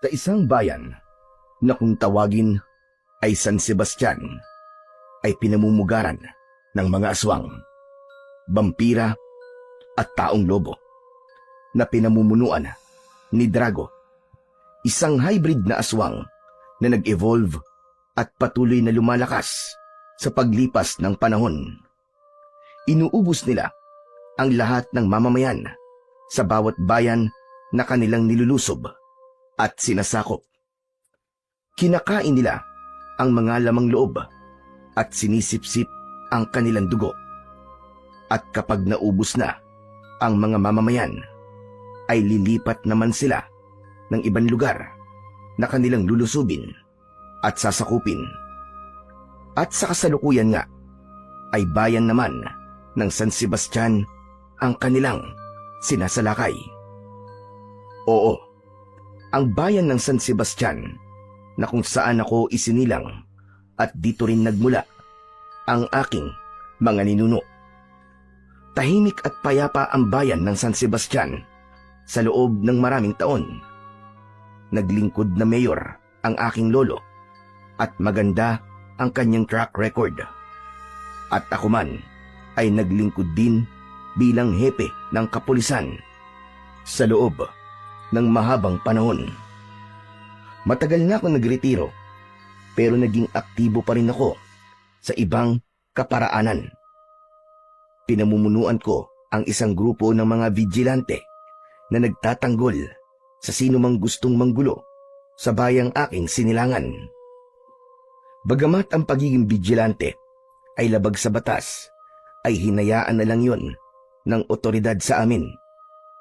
Sa isang bayan na kung tawagin ay San Sebastian, ay pinamumugaran ng mga aswang, bampira at taong lobo na pinamumunuan ni Drago, isang hybrid na aswang na nag-evolve at patuloy na lumalakas sa paglipas ng panahon. Inuubos nila ang lahat ng mamamayan sa bawat bayan na kanilang nilulusob at sinasakop. Kinakain nila ang mga lamang loob at sinisipsip ang kanilang dugo. At kapag naubos na ang mga mamamayan, ay lilipat naman sila ng ibang lugar na kanilang lulusubin at sasakupin. At sa kasalukuyan nga, ay bayan naman ng San Sebastian ang kanilang sinasalakay. Oo, ang bayan ng San Sebastian na kung saan ako isinilang at dito rin nagmula ang aking mga ninuno. Tahimik at payapa ang bayan ng San Sebastian sa loob ng maraming taon. Naglingkod na mayor ang aking lolo at maganda ang kanyang track record. At ako man ay naglingkod din bilang hepe ng kapulisan sa loob ng mahabang panahon. Matagal na ako nagretiro, pero naging aktibo pa rin ako sa ibang kaparaanan. Pinamumunuan ko ang isang grupo ng mga vigilante na nagtatanggol sa sino mang gustong manggulo sa bayang aking sinilangan. Bagamat ang pagiging vigilante ay labag sa batas, ay hinayaan na lang yon ng otoridad sa amin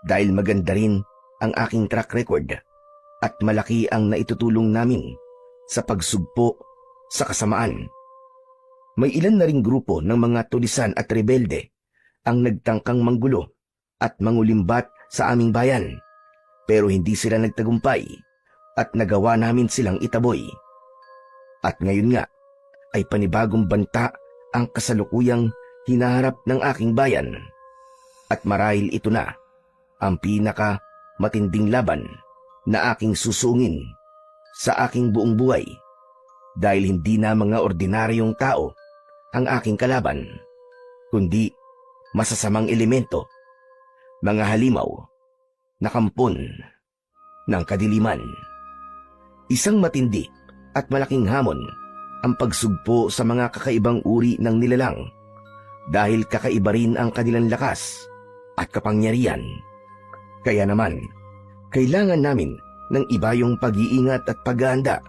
dahil maganda rin ang aking track record at malaki ang naitutulong namin sa pagsugpo sa kasamaan. May ilan na ring grupo ng mga tulisan at rebelde ang nagtangkang manggulo at mangulimbat sa aming bayan, pero hindi sila nagtagumpay at nagawa namin silang itaboy. At ngayon nga ay panibagong banta ang kasalukuyang hinaharap ng aking bayan. At marahil ito na ang pinaka matinding laban na aking susungin sa aking buong buhay, dahil hindi na mga ordinaryong tao ang aking kalaban, kundi masasamang elemento, mga halimaw na kampon ng kadiliman. Isang matindi at malaking hamon ang pagsugpo sa mga kakaibang uri ng nilalang, dahil kakaiba rin ang kanilang lakas at kapangyarihan. Kaya naman, kailangan namin ng iba yung pag-iingat at paghahanda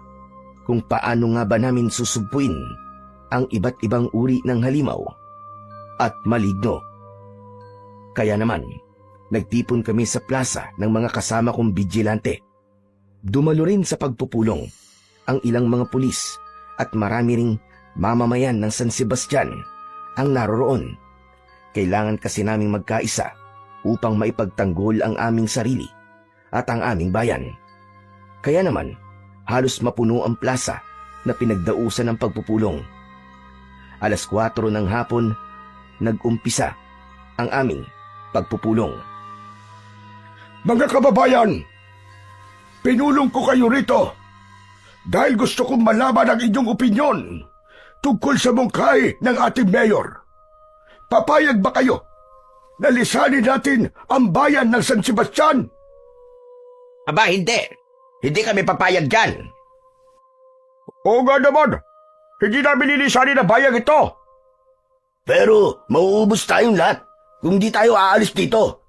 kung paano nga ba namin susugpuin ang iba't ibang uri ng halimaw at maligno. Kaya naman, nagtipon kami sa plaza ng mga kasama kong vigilante. Dumalo rin sa pagpupulong ang ilang mga pulis at marami ring mamamayan ng San Sebastian ang naroroon. Kailangan kasi naming magkaisa upang maipagtanggol ang aming sarili at ang aming bayan. Kaya naman, halos mapuno ang plaza na pinagdausan ng pagpupulong. 4:00 ng hapon, nag-umpisa ang aming pagpupulong. Mga kababayan, pinulong ko kayo rito dahil gusto kong malaman ang inyong opinyon tungkol sa mungkahi ng ating mayor. Papayag ba kayo na lisanin natin ang bayan ng San Sebastian? Aba, hindi. Hindi kami papayag dyan. Oo nga naman, hindi namin lilisanin ang bayan ito. Pero mauubos tayong lahat kung di tayo aalis dito.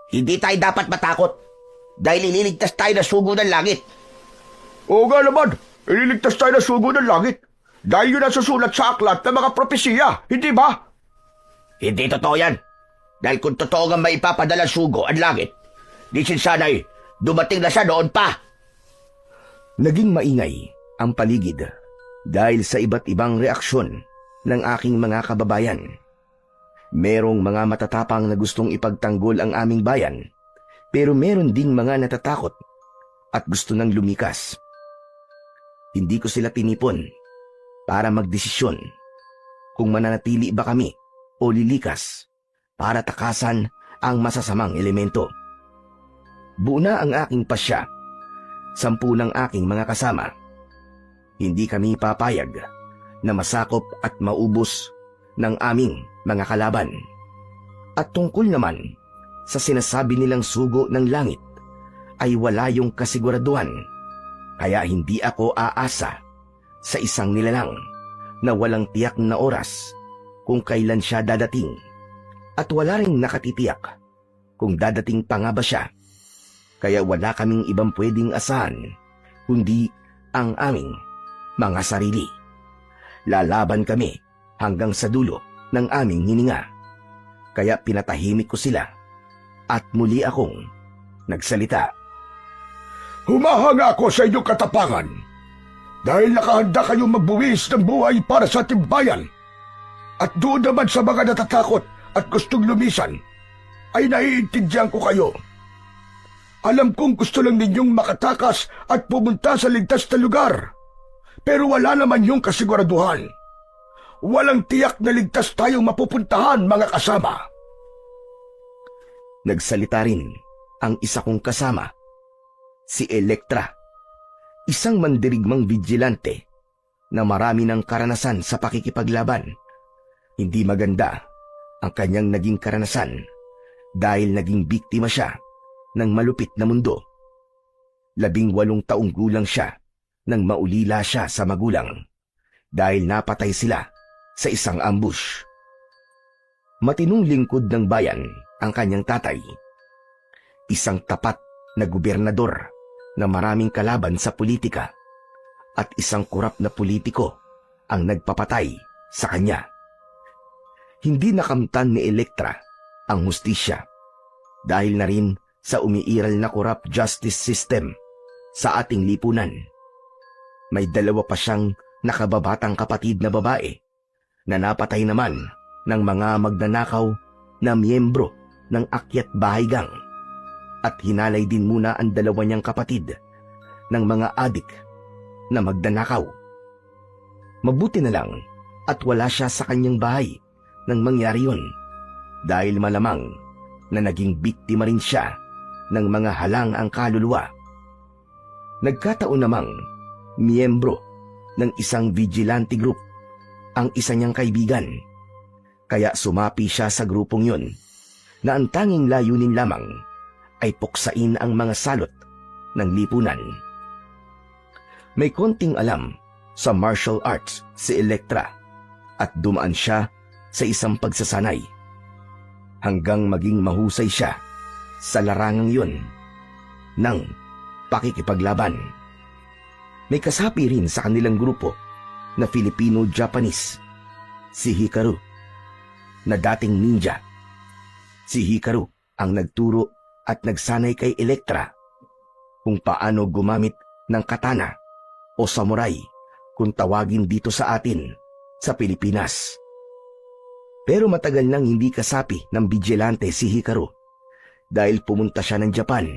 Hindi tayo dapat matakot dahil ililigtas tayo na sugo ng langit. Oo nga naman, ililigtas tayo ng sugo ng langit dahil yun ang susulat sa aklat ng mga propesiya, hindi ba? Hindi totoo yan. Dahil kung totoo nga maipapadala sugo ang langit, di sana'y dumating na siya noon pa. Naging maingay ang paligid dahil sa iba't ibang reaksyon ng aking mga kababayan. Merong mga matatapang na gustong ipagtanggol ang aming bayan, pero meron ding mga natatakot at gusto nang lumikas. Hindi ko sila tinipon para magdesisyon kung mananatili ba kami o lilikas para takasan ang masasamang elemento. Buo na ang aking pasya 10 ng aking mga kasama. Hindi kami papayag na masakop at maubos ng aming mga kalaban. At tungkol naman sa sinasabi nilang sugo ng langit, ay wala yung kasiguraduhan, kaya hindi ako aasa sa isang nilalang na walang tiyak na oras kung kailan siya dadating, at wala ring nakatitiyak kung dadating pa nga ba siya. Kaya wala kaming ibang pwedeng asahan kundi ang aming mga sarili. Lalaban kami hanggang sa dulo ng aming hininga. Kaya pinatahimik ko sila at muli akong nagsalita. Humahanga ako sa inyong katapangan dahil nakahanda kayong magbuwis ng buhay para sa ating bayan. At doon naman sa mga natatakot at gustong lumisan, ay naiintindihan ko kayo. Alam kong gusto lang ninyong makatakas at pumunta sa ligtas na lugar. Pero wala naman yung kasiguraduhan. Walang tiyak na ligtas tayong mapupuntahan, mga kasama. Nagsalita rin ang isa kong kasama, si Elektra, isang mandirigmang vigilante na marami ng karanasan sa pakikipaglaban. Hindi maganda ang kanyang naging karanasan dahil naging biktima siya ng malupit na mundo. 18 taong gulang siya nang maulila siya sa magulang dahil napatay sila sa isang ambush. Matinong lingkod ng bayan ang kanyang tatay. Isang tapat na gobernador na maraming kalaban sa politika, at isang kurap na politiko ang nagpapatay sa kanya. Hindi nakamtan ni Elektra ang hustisya dahil na rin sa umiiral na corrupt justice system sa ating lipunan. May 2 pa siyang nakababatang kapatid na babae na napatay naman ng mga magnanakaw na miyembro ng Akyat Bahay Gang, at hinalay din muna ang 2 niyang kapatid ng mga adik na magnanakaw. Mabuti na lang at wala siya sa kanyang bahay nang mangyari yun, dahil malamang na naging biktima rin siya ng mga halang ang kaluluwa. Nagkataon namang miyembro ng isang vigilante group ang isa niyang kaibigan, kaya sumapi siya sa grupong yun na ang tanging layunin lamang ay puksain ang mga salot ng lipunan. May konting alam sa martial arts si Elektra at dumaan siya sa isang pagsasanay hanggang maging mahusay siya sa larangang yun ng pakikipaglaban. May kasapi rin sa kanilang grupo na Filipino-Japanese, si Hikaru, na dating ninja. Si Hikaru ang nagturo at nagsanay kay Elektra kung paano gumamit ng katana o samurai kung tawagin dito sa atin sa Pilipinas. Pero matagal nang hindi kasapi ng vigilante si Hikaru dahil pumunta siya ng Japan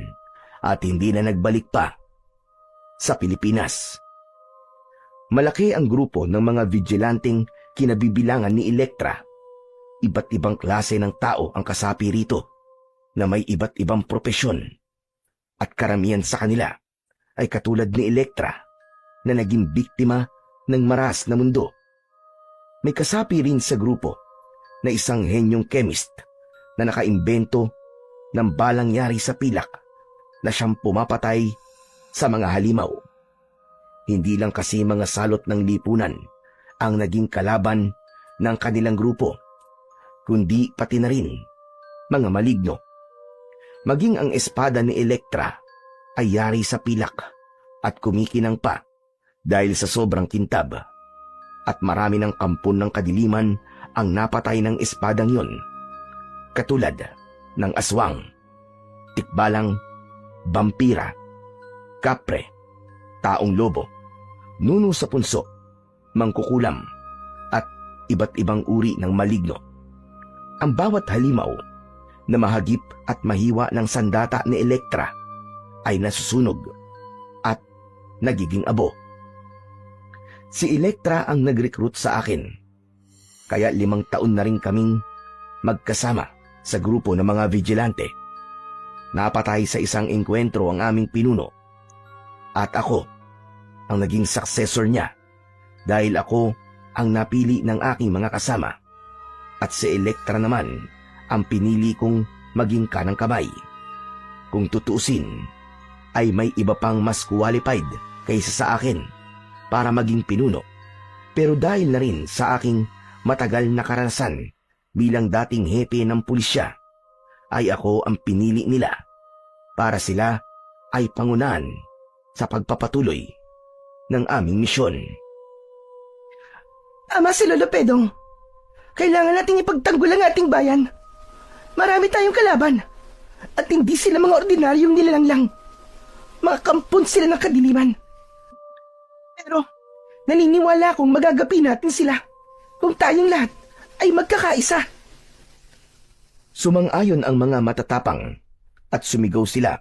at hindi na nagbalik pa sa Pilipinas. Malaki ang grupo ng mga vigilanteng kinabibilangan ni Elektra. Iba't ibang klase ng tao ang kasapi rito na may iba't ibang propesyon, at karamihan sa kanila ay katulad ni Elektra na naging biktima ng maras na mundo. May kasapi rin sa grupo na isang henyong chemist na nakaimbento ng balang yari sa pilak na siyang pumapatay sa mga halimaw. Hindi lang kasi mga salot ng lipunan ang naging kalaban ng kanilang grupo, kundi pati na rin mga maligno. Maging ang espada ni Elektra ay yari sa pilak at kumikinang pa dahil sa sobrang kintab, at marami ng kampon ng kadiliman ang napatay ng espadang yon, katulad ng aswang, tikbalang, vampira, kapre, taong lobo, nuno sa punso, mangkukulam, at iba't ibang uri ng maligno. Ang bawat halimaw na mahagip at mahiwa ng sandata ni Elektra ay nasusunog at nagiging abo. Si Elektra ang nag-recruit sa akin, kaya 5 taon na rin kaming magkasama sa grupo ng mga vigilante. Napatay sa isang engkwentro ang aming pinuno, At ako ang naging successor niya dahil ako ang napili ng aking mga kasama at si Elektra naman ang pinili kong maging kanang kamay. Kung tutuusin, ay may iba pang mas qualified kaysa sa akin para maging pinuno. Pero dahil na rin sa aking matagal na karanasan bilang dating hepe ng pulisya, ay ako ang pinili nila para sila ay pangunahan sa pagpapatuloy ng aming misyon. Ama, si Lolo Pedong, kailangan nating ipagtanggol ang ating bayan. Marami tayong kalaban at hindi sila mga ordinaryong nilalang lang. Mga kampon sila ng kadiliman. Pero naniniwala akong magagapi natin sila kung tayong lahat ay magkakaisa. Sumang-ayon ang mga matatapang at sumigaw sila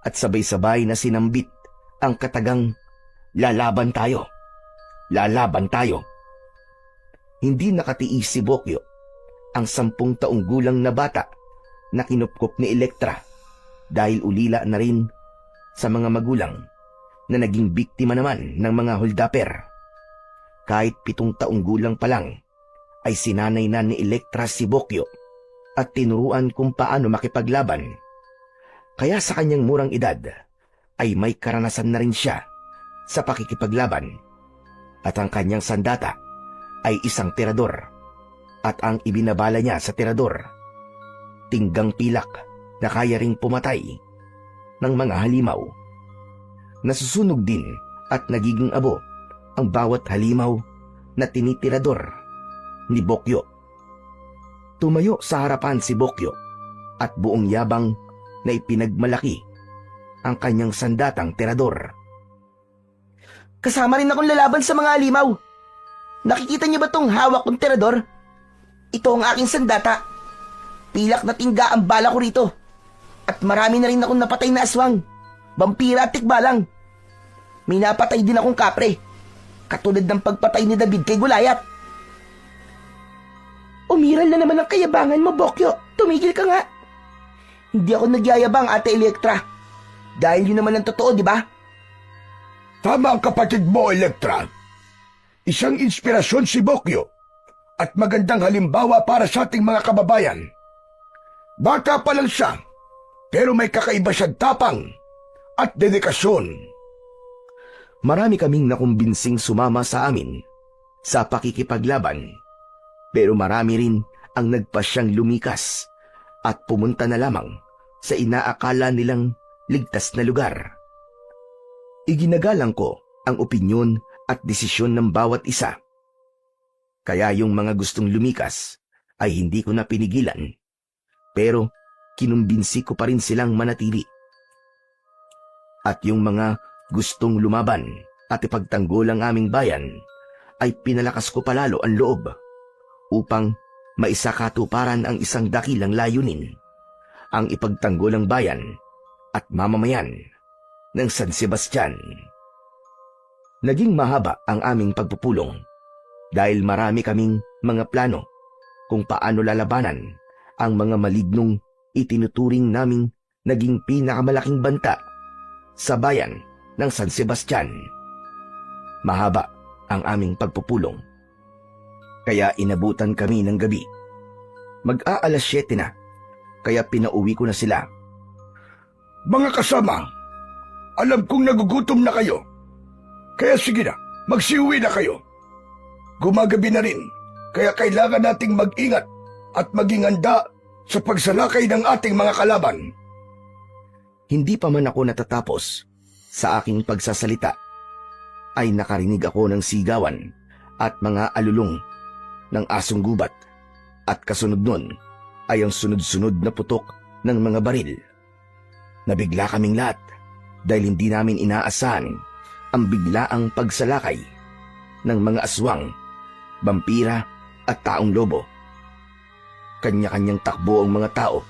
at sabay-sabay na sinambit ang katagang lalaban tayo. Lalaban tayo. Hindi nakatiis si Bokyo, ang 10 taong gulang na bata na kinupkop ni Elektra dahil ulila na rin sa mga magulang na naging biktima naman ng mga holdapper. Kahit 7 taong gulang pa lang ay sinanay na ni Elektra si Bokyo at tinuruan kung paano makipaglaban. Kaya sa kanyang murang edad ay may karanasan na rin siya sa pakikipaglaban at ang kanyang sandata ay isang tirador at ang ibinabala niya sa tirador, tinggang pilak na kaya ring pumatay ng mga halimaw. Nasusunog din at nagiging abo ang bawat halimaw na tinitirador ni Bokyo. Tumayo sa harapan si Bokyo at buong yabang na ipinagmalaki ang kanyang sandatang tirador. Kasama rin akong lalaban sa mga halimaw. Nakikita niyo ba tong hawak kong tirador? Ito ang aking sandata. Pilak na tingga ang bala ko rito. At marami na rin akong napatay na aswang, vampira at tikbalang. May napatay din akong kapre, katulad ng pagpatay ni David kay Goliath. Umiral na naman ang kayabangan mo, Bokyo. Tumigil ka nga. Hindi ako nagyayabang, Ate Elektra. Dahil yun naman ang totoo, di ba? Tama ang kapatid mo, Elektra. Isang inspirasyon si Bokyo at magandang halimbawa para sa ating mga kababayan. Bata pa lang siya, pero may kakaiba siyang tapang at dedikasyon. Marami kaming nakumbinsing sumama sa amin sa pakikipaglaban, pero marami rin ang nagpasyang lumikas at pumunta na lamang sa inaakala nilang ligtas na lugar. Iginagalang ko ang opinyon at desisyon ng bawat isa. Kaya yung mga gustong lumikas ay hindi ko na pinigilan, pero kinumbinsi ko pa rin silang manatili. At yung mga gustong lumaban at ipagtanggol ang aming bayan ay pinalakas ko palalo ang loob upang maisakatuparan ang isang dakilang layunin, ang ipagtanggol ang bayan at mamamayan ng San Sebastian. Naging mahaba ang aming pagpupulong dahil marami kaming mga plano kung paano lalabanan ang mga malignong itinuturing naming naging pinakamalaking banta sa bayan ng San Sebastian. Mahaba ang aming pagpupulong, kaya inabutan kami ng gabi. Mag-aalas 7 na, kaya pinauwi ko na sila. Mga kasama, alam kong nagugutom na kayo. Kaya sige na, magsiuwi na kayo. Gumagabi na rin, kaya kailangan nating mag-ingat at maging handa sa pagsalakay ng ating mga kalaban. Hindi pa man ako natatapos sa aking pagsasalita, ay nakarinig ako ng sigawan at mga alulong ng asong gubat, at kasunod nun ay ang sunod-sunod na putok ng mga baril. Nabigla kaming lahat dahil hindi namin inaasahan ang biglaang pagsalakay ng mga aswang, vampira at taong lobo. Kanya-kanyang takbo ang mga tao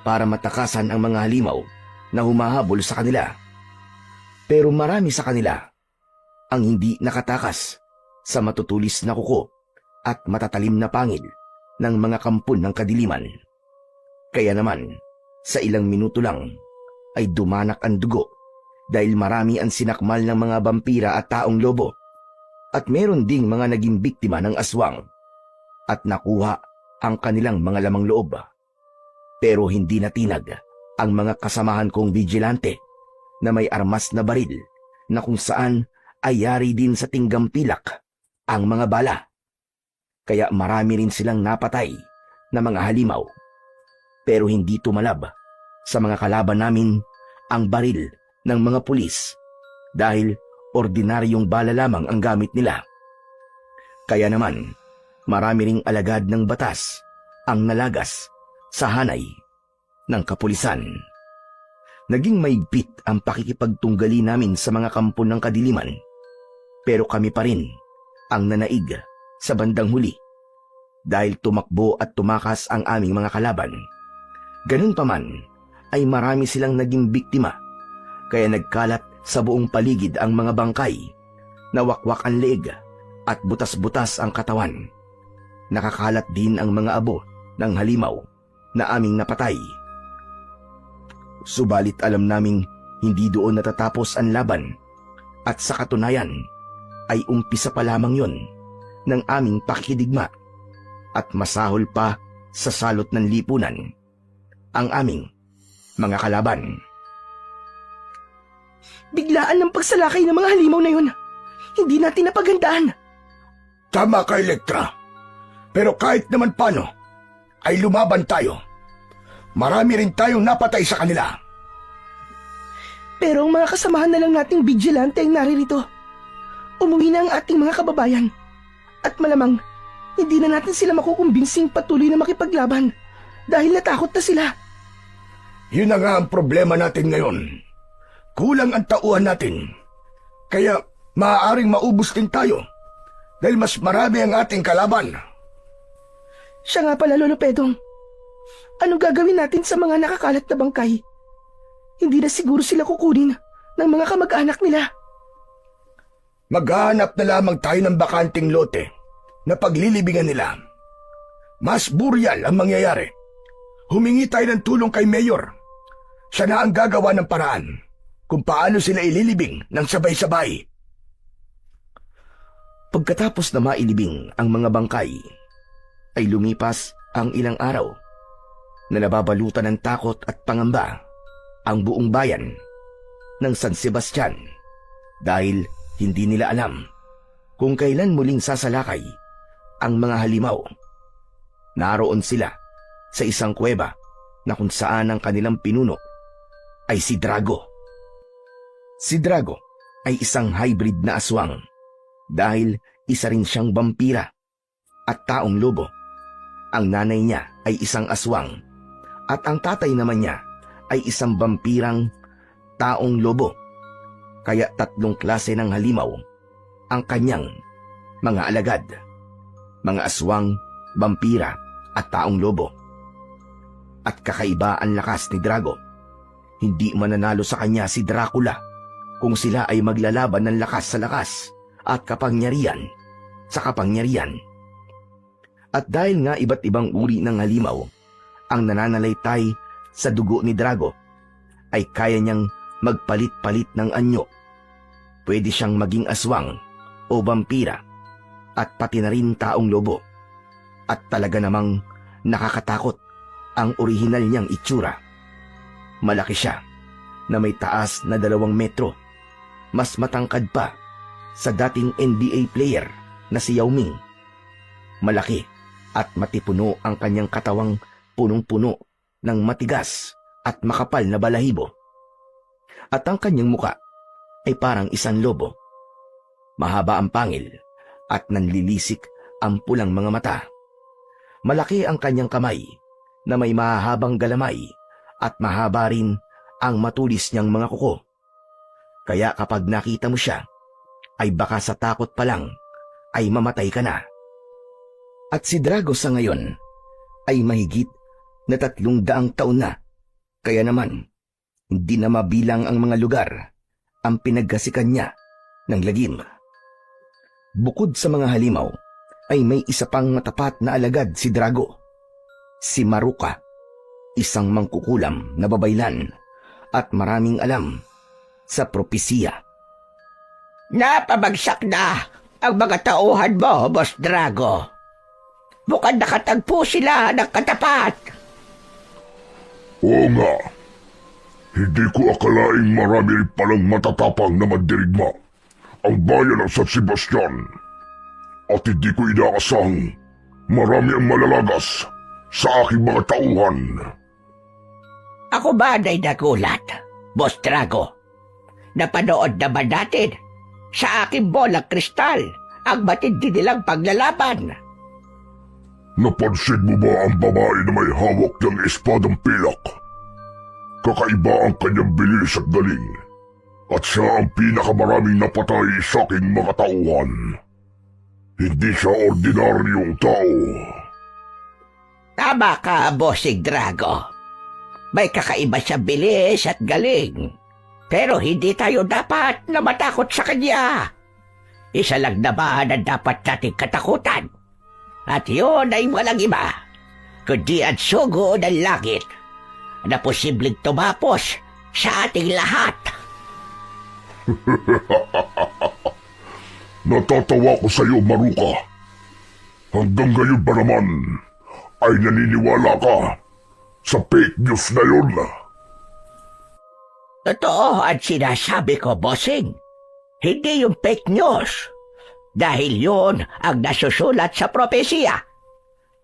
para matakasan ang mga halimaw na humahabol sa kanila. Pero marami sa kanila ang hindi nakatakas sa matutulis na kuko at matatalim na pangil ng mga kampon ng kadiliman. Kaya naman, sa ilang minuto lang ay dumanak ang dugo dahil marami ang sinakmal ng mga vampira at taong lobo at meron ding mga naging biktima ng aswang at nakuha ang kanilang mga lamang loob. Pero hindi natinag ang mga kasamahan kong vigilante na may armas na baril na kung saan ay yari din sa tinggampilak ang mga bala. Kaya marami rin silang napatay na mga halimaw. Pero hindi tumalab sa mga kalaban namin ang baril ng mga pulis dahil ordinaryong bala lamang ang gamit nila. Kaya naman, marami ring alagad ng batas ang nalagas sa hanay ng kapulisan. Naging maigpit ang pakikipagtunggali namin sa mga kampo ng kadiliman, pero kami pa rin ang nanaig sa bandang huli dahil tumakbo at tumakas ang aming mga kalaban. Ganun pa man ay marami silang naging biktima, kaya nagkalat sa buong paligid ang mga bangkay, nawakwak ang leeg at butas-butas ang katawan. Nakakalat din ang mga abo ng halimaw na aming napatay. Subalit alam naming hindi doon natatapos ang laban at sa katunayan ay umpisa pa lamang yon ng aming pakikidigma at masahol pa sa salot ng lipunan ang aming mga kalaban. Biglaan ng pagsalakay ng mga halimaw na yun. Hindi natin napagandaan. Tama ka, Elektra. Pero kahit naman paano, ay lumaban tayo. Marami rin tayong napatay sa kanila. Pero ang mga kasamahan na lang nating vigilante ang naririto. Umuwi na ang ating mga kababayan. At malamang, hindi na natin sila makukumbinsing patuloy na makipaglaban dahil natakot na sila. Yun na nga ang problema natin ngayon. Kulang ang tauhan natin. Kaya maaaring maubos din tayo dahil mas marami ang ating kalaban. Siya nga pala, Lolo Pedong. Anong gagawin natin sa mga nakakalat na bangkay? Hindi na siguro sila kukunin ng mga kamag-anak nila. Maghahanap na lamang tayo ng bakanting lote na paglilibingan nila. Mas buryal ang mangyayari. Humingi tayo ng tulong kay Mayor. Siya na ang gagawa ng paraan kung paano sila ililibing ng sabay-sabay. Pagkatapos na mailibing ang mga bangkay, ay lumipas ang ilang araw na nababalutan ng takot at pangamba ang buong bayan ng San Sebastian dahil hindi nila alam kung kailan muling sasalakay ang mga halimaw. Naroon sila sa isang kuweba na kung saan ang kanilang pinuno ay si Drago. Si Drago ay isang hybrid na aswang dahil isa rin siyang vampira at taong lobo. Ang nanay niya ay isang aswang at ang tatay naman niya ay isang vampirang taong lobo. Kaya 3 klase ng halimaw ang kanyang mga alagad. Mga aswang, vampira at taong lobo. At kakaiba ang lakas ni Drago. Hindi mananalo sa kanya si Dracula kung sila ay maglalaban ng lakas sa lakas at kapangyarihan sa kapangyarihan. At dahil nga iba't ibang uri ng halimaw ang nananalaytay sa dugo ni Drago, ay kaya niyang magpalit-palit ng anyo. Pwede siyang maging aswang o vampira at pati na rin taong lobo. At talaga namang nakakatakot ang orihinal niyang itsura. Malaki siya na may taas na 2 metro. Mas matangkad pa sa dating NBA player na si Yao Ming. Malaki at matipuno ang kanyang katawang punong-puno ng matigas at makapal na balahibo. At ang kanyang muka ay parang isang lobo. Mahaba ang pangil at nanlilisik ang pulang mga mata. Malaki ang kanyang kamay na may mahahabang galamay at mahaba rin ang matulis niyang mga kuko. Kaya kapag nakita mo siya, ay baka sa takot pa lang ay mamatay ka na. At si Drago sa ngayon ay mahigit na 300 taon na. Kaya naman, hindi na mabilang ang mga lugar ang pinaggasikan niya ng lagim. Bukod sa mga halimaw, ay may isa pang matapat na alagad si Drago. Si Maruka, isang mangkukulam na babaylan at maraming alam. sa propesiya. Napabagsak na ang mga tauhan mo, Boss Drago. Mukhang nakatagpo sila ng katapat. Oo nga. Hindi ko akalaing marami rin palang matatapang na mandirigma ang bayan ng San Sebastian. At hindi ko inaasahang marami ang malalagas sa aking mga tauhan. Ako ba na'y nagulat, Boss Drago? Napanood naman natin sa aking bolang kristal ang matindi nilang paglalaban. Napansin mo ba ang babae na may hawak ng espadang pilak? Kakaiba ang kanyang bilis at galing. At siya ang pinakamaraming napatay sa aking mga tauhan. Hindi siya ordinaryong tao. Tama ka, Bossing Drago. May kakaiba siya bilis at galing. Pero hindi tayo dapat na matakot sa kanya. Isa lang naman ang dapat nating katakutan. At yun ay walang iba, kundi ang sugo ng langit na posibleng tumapos sa ating lahat. Natatawa ko sa iyo, Maruka. Hanggang ngayon ba naman ay naniniwala ka sa fake news na yun? Totoo ang sinasabi ko, Bossing. Hindi yung fake news. Dahil yun ang nasusulat sa propesiya.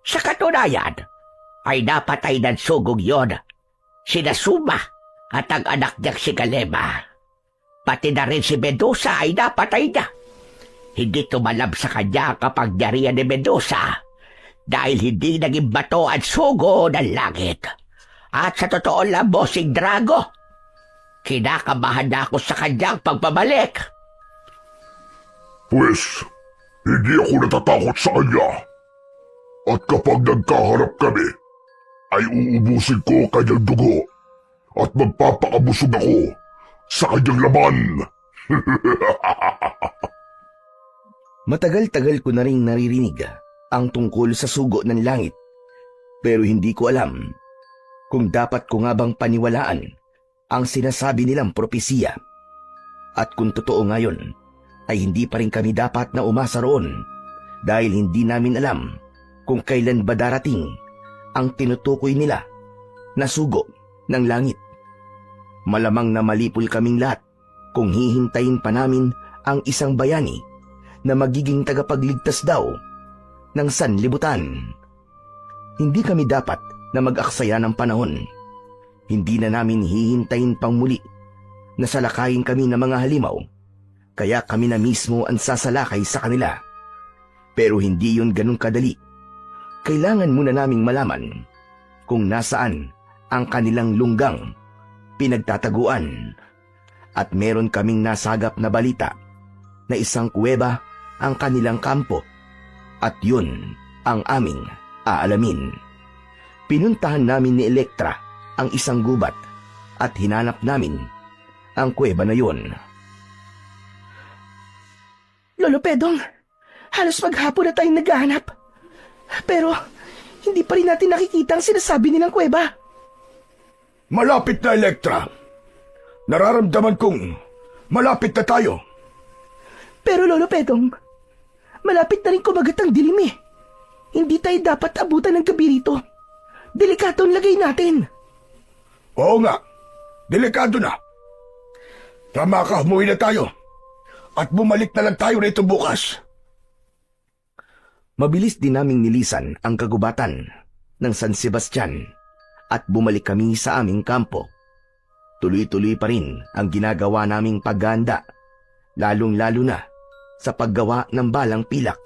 Sa katunayan, ay napatay ng sugong yon sina Suma at ang anak niyang si Kalema. Pati na rin si Medusa ay napatay niya. Hindi tumalab sa kanya ang kapangyarihan ni Medusa dahil hindi naging bato ang sugo ng langit. At sa totoo lang, Bossing Drago, kinakabahan na ako sa kanyang pagbabalik. Pues, hindi ako natatakot sa kanya. At kapag nagkaharap kami, ay uubusin ko kanyang dugo at magpapakabusog ako sa kanyang laman. Matagal-tagal ko na rin naririnig ang tungkol sa sugo ng langit, pero hindi ko alam kung dapat ko nga bang paniwalaan ang sinasabi nilang propesiya. At kung totoo nga yun, ay hindi pa rin kami dapat na umasa roon dahil hindi namin alam kung kailan ba darating ang tinutukoy nila na sugo ng langit. Malamang na malipol kaming lahat kung hihintayin pa namin ang isang bayani na magiging tagapagligtas daw ng sanlibutan. Hindi kami dapat na mag-aksaya ng panahon. Hindi na namin hihintayin pang muli na salakayin kami ng mga halimaw. Kaya kami na mismo ang sasalakay sa kanila. Pero hindi yun ganun kadali. Kailangan muna naming malaman kung nasaan ang kanilang lunggang pinagtataguan. At meron kaming nasagap na balita na isang kuweba ang kanilang kampo. At yun ang aming aalamin. Pinuntahan namin ni Elektra ang isang gubat at hinanap namin ang kuweba na yun. Lolo Pedong, halos maghapon na tayong naghahanap. Pero, hindi pa rin natin nakikita ang sinasabi nilang kuweba. Malapit na, Elektra. Nararamdaman kong malapit na tayo. Pero Lolo Pedong, malapit na rin kumagat ang dilim eh. Hindi tayo dapat abutan ng gabi rito. Delikado ang lagay natin. Oo nga, delikado na. Tama ka, umuwi na tayo. At bumalik na lang tayo rito bukas. Mabilis din naming nilisan ang kagubatan ng San Sebastian at bumalik kami sa aming kampo. Tuloy-tuloy pa rin ang ginagawa naming paghahanda, lalong-lalo na sa paggawa ng balang pilak.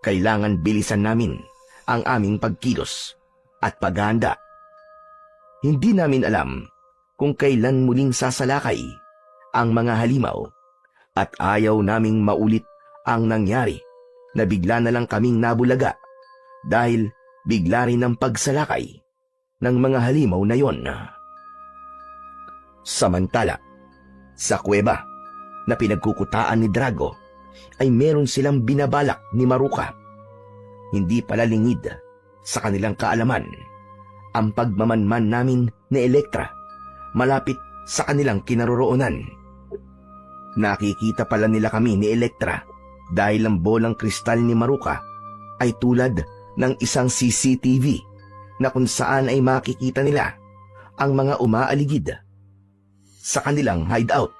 Kailangan bilisan namin ang aming pagkilos at paghahanda. Hindi namin alam kung kailan muling sasalakay ang mga halimaw at ayaw naming maulit ang nangyari na bigla na lang kaming nabulaga dahil bigla rin ang pagsalakay ng mga halimaw na yon. Samantala, sa kuweba na pinagkukutaan ni Drago ay meron silang binabalak ni Maruka. Hindi pala lingid sa kanilang kaalaman ang pagmamanman namin ni Elektra malapit sa kanilang kinaroroonan. Nakikita pala nila kami ni Elektra dahil ang bolang kristal ni Maruka ay tulad ng isang CCTV na kung saan ay makikita nila ang mga umaaligid sa kanilang hideout.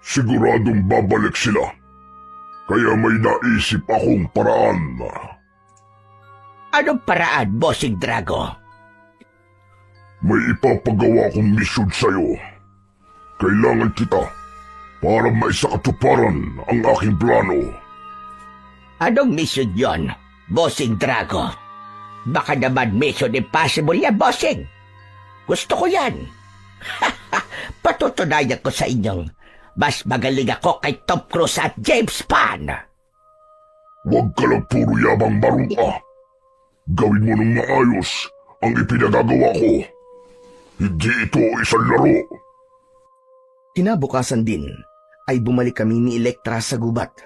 Siguradong babalik sila. Kaya may naisip akong paraan. Anong paraan, Bossing Drago? May ipapagawa kong misyon sa'yo. Kailangan kita para maisakatuparan ang aking plano. Anong mission yon, Bossing Drago? Baka naman mission impossible yan, Bossing. Gusto ko yan. Patutunayan ko sa inyong mas magaling ako kay Tom Cruise at James Bond. Huwag ka lang puro yabang, Maruka. Gawin mo ng maayos ang ipinagagawa ko. Hindi ito isang laro. Kinabukasan din ay bumalik kami ni Elektra sa gubat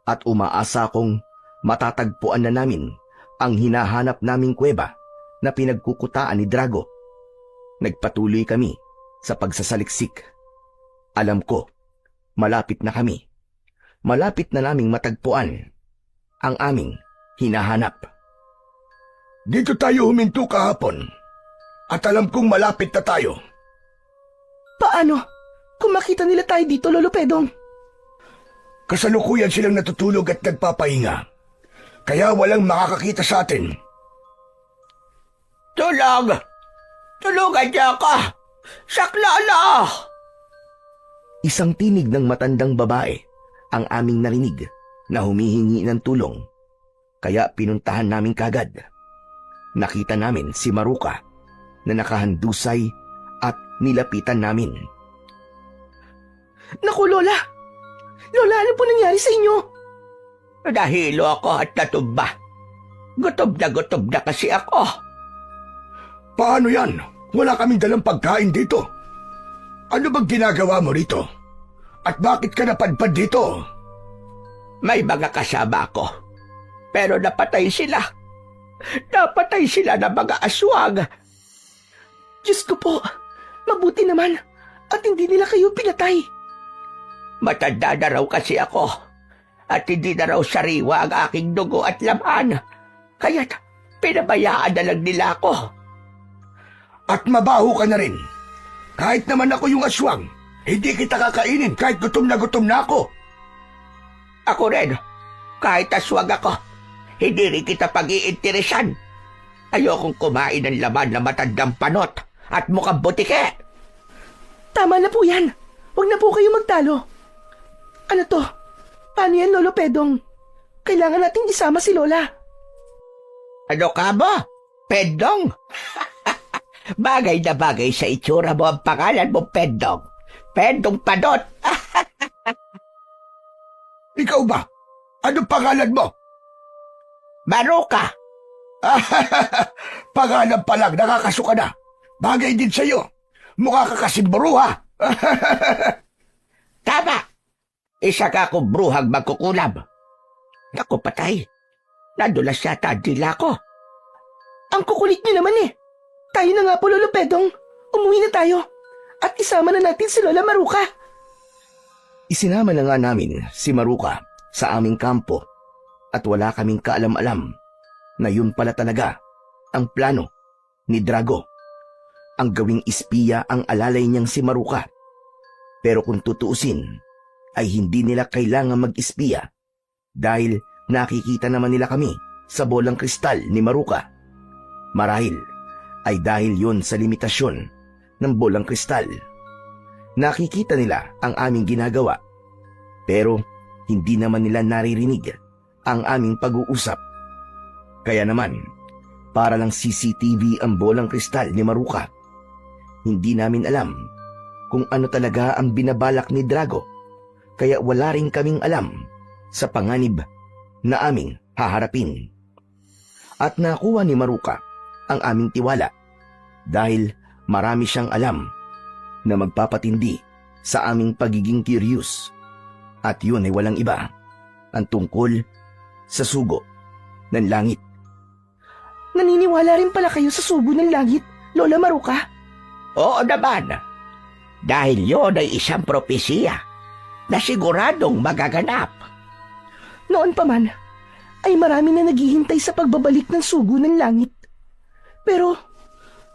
at umaasa akong matatagpuan na namin ang hinahanap naming kuweba na pinagkukutaan ni Drago. Nagpatuloy kami sa pagsasaliksik. Alam ko, malapit na kami. Malapit na naming matagpuan ang aming hinahanap. Dito tayo huminto kahapon. At alam kong malapit na tayo. Paano? Kung makita nila tayo dito, Lolo Pedong. Kasalukuyan silang natutulog at nagpapahinga. Kaya walang makakakita sa atin. Tulog! Tulungan niyo ako! Saklolo! Isang tinig ng matandang babae ang aming narinig na humihingi ng tulong. Kaya pinuntahan namin kagad. Nakita namin si Maruka na nakahandusay at nilapitan namin. Naku, Lola! Lola, ano po nangyari sa inyo? Nahilo ako at natumba. Gutom na kasi ako. Paano yan? Wala kaming dalang pagkain dito. Ano bang ginagawa mo rito? At bakit ka napadpad dito? May mga kasama ako. Pero napatay sila. Napatay sila ng mga aswang. Diyos ko po, mabuti naman at hindi nila kayo pinatay. Matanda na raw kasi ako. At hindi na raw sariwa ang aking dugo at laman. Kaya't pinabayaan na lang nila ako. At mabaho ka na rin. Kahit naman ako yung aswang, hindi kita kakainin kahit gutom na ako. Ako rin, kahit aswang ako, hindi rin kita pag-iinteresan. Ayokong kumain ng laman na matandang panot at mukhang butike. Tama na po yan. Huwag na po kayo magtalo. Ano to? Paano yan, Lolo Pedong? Kailangan nating isama si Lola. Ano ka ba? Pendong? Bagay na bagay sa itsura mo ang pangalan mo, Pendong. Pendong Panot. Ikaw ba? Anong pangalan mo? Maruka. Pangalan pa lang, nakakasuka na. Bagay din sa'yo. Mukha ka kasing bruha. Tama. Isa ka akong bruhang magkukulam. Naku, patay. Nadulas yata ang dila ko. Ang kukulit niyo naman eh. Tayo na nga po, Lolo Pedong. Umuwi na tayo. At isama na natin si Lola Maruka. Isinama na nga namin si Maruka sa aming kampo at wala kaming kaalam-alam na yun pala talaga ang plano ni Drago. Ang gawing espiya ang alalay niyang si Maruka. Pero kung tutuusin, ay hindi nila kailangan mag-espiya dahil nakikita naman nila kami sa bolang kristal ni Maruka. Marahil ay dahil yun sa limitasyon ng bolang kristal. Nakikita nila ang aming ginagawa pero hindi naman nila naririnig ang aming pag-uusap. Kaya naman, para lang CCTV ang bolang kristal ni Maruka. Hindi namin alam kung ano talaga ang binabalak ni Drago, kaya wala rin kaming alam sa panganib na aming haharapin. At nakuha ni Maruka ang aming tiwala dahil marami siyang alam na magpapatindi sa aming pagiging curious. At yun ay walang iba, ang tungkol sa sugo ng langit. Naniniwala rin pala kayo sa sugo ng langit, Lola Maruka? Oo naman. Dahil yon ay isang propesiya na siguradong magaganap. Noon pa man, ay marami na naghihintay sa pagbabalik ng sugo ng langit. Pero,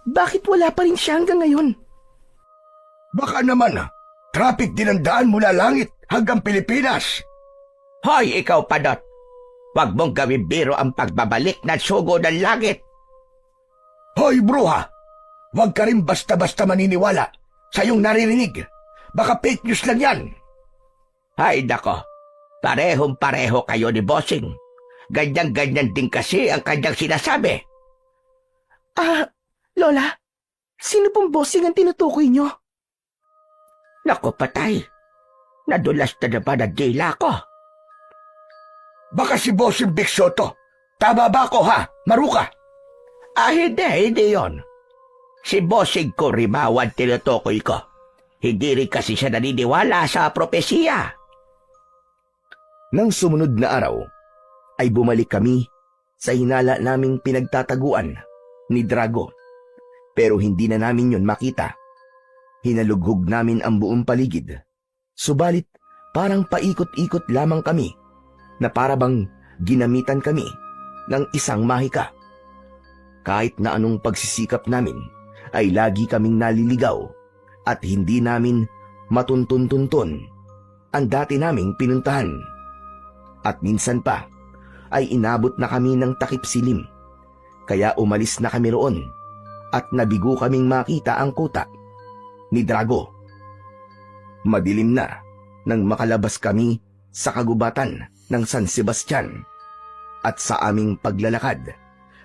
bakit wala pa rin siya hanggang ngayon? Baka naman, traffic din ang daan mula langit hanggang Pilipinas. Hoy, ikaw Padot! Huwag mong gawin biro ang pagbabalik ng sugo ng langit. Hoy, bruha! Huwag ka rin basta-basta maniniwala sa iyong naririnig. Baka fake news lang yan. Ay nako, parehong-pareho kayo ni Bossing. Ganyan-ganyan din kasi ang kanyang sinasabi. Lola, sino pong bossing ang tinutukoy nyo? Naku patay, nadulas na naman ang dila ko. Baka si Bossing Big Soto. Tama ba ako ha, Maruka? Hindi yon. Si Bossing ko rimawan tinutukoy ko. Hindi rin kasi siya naniniwala sa propesiya. Nang sumunod na araw, ay bumalik kami sa hinala naming pinagtataguan ni Drago. Pero hindi na namin yon makita. Hinalughog namin ang buong paligid. Subalit parang paikot-ikot lamang kami na parabang ginamitan kami ng isang mahika. Kahit na anong pagsisikap namin ay lagi kaming naliligaw at hindi namin matuntun-tuntun ang dati naming pinuntahan. At minsan pa ay inabot na kami ng takip silim. Kaya umalis na kami roon at nabigo kaming makita ang kuta ni Drago. Madilim na nang makalabas kami sa kagubatan ng San Sebastian. At sa aming paglalakad,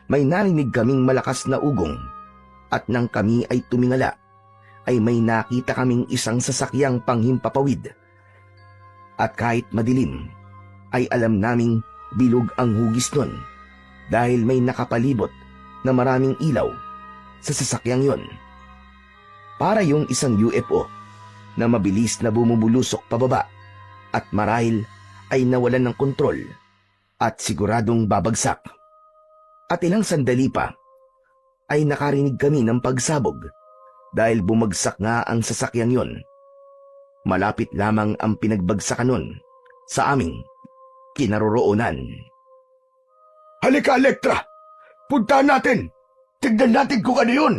may narinig kaming malakas na ugong. At nang kami ay tumingala, ay may nakita kaming isang sasakyang panghimpapawid. At kahit madilim, ay alam naming bilog ang hugis nun dahil may nakapalibot na maraming ilaw sa sasakyang yon. Para yung isang UFO na mabilis na bumubulusok pababa at marahil ay nawalan ng kontrol at siguradong babagsak. At ilang sandali pa ay nakarinig kami ng pagsabog dahil bumagsak nga ang sasakyang yon. Malapit lamang ang pinagbagsakan nun sa aming kinaroroonan. Halika, Elektra! Puntahan natin! Tignan natin kung ano yun!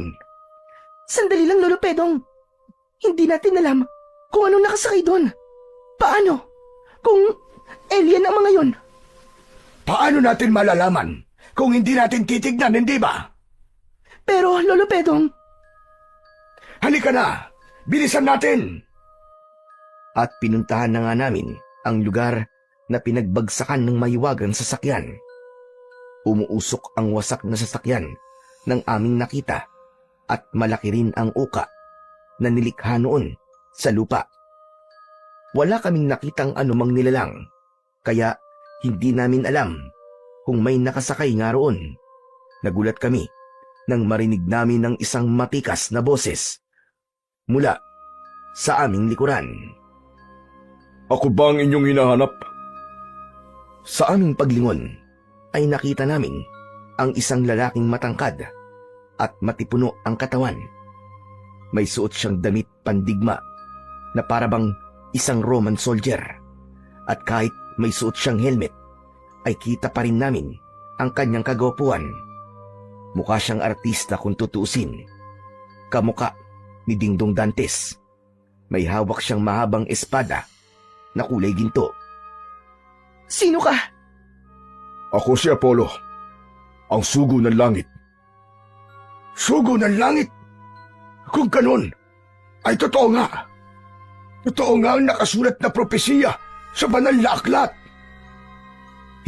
Sandali lang, Lolo Pedong. Hindi natin alam kung anong nakasakay doon. Paano? Kung alien ang mga yon? Paano natin malalaman kung hindi natin titignan, hindi ba? Pero, Lolo Pedong, Halika na! Bilisan natin! At pinuntahan na nga namin ang lugar na pinagbagsakan ng mahiwagang sasakyan. Umuusok ang wasak na sasakyan ng aming nakita at malaki rin ang uka na nilikha noon sa lupa. Wala kaming nakitang anumang nilalang, kaya hindi namin alam kung may nakasakay nga roon. Nagulat kami nang marinig namin ng isang matikas na boses mula sa aming likuran. Ako ba ang inyong hinahanap? Sa aming paglingon ay nakita namin ang isang lalaking matangkad at matipuno ang katawan. May suot siyang damit pandigma na parabang isang Roman soldier, at kahit may suot siyang helmet ay kita pa rin namin ang kanyang kagwapuan. Mukha siyang artista kung tutuusin. Kamuka ni Dingdong Dantes. May hawak siyang mahabang espada na kulay ginto. sino ka? Ako si Apollo, ang sugo ng langit. Sugo ng langit? Kung ganun, ay totoo nga. Totoo nga ang nakasulat na propesiya sa banal na aklat.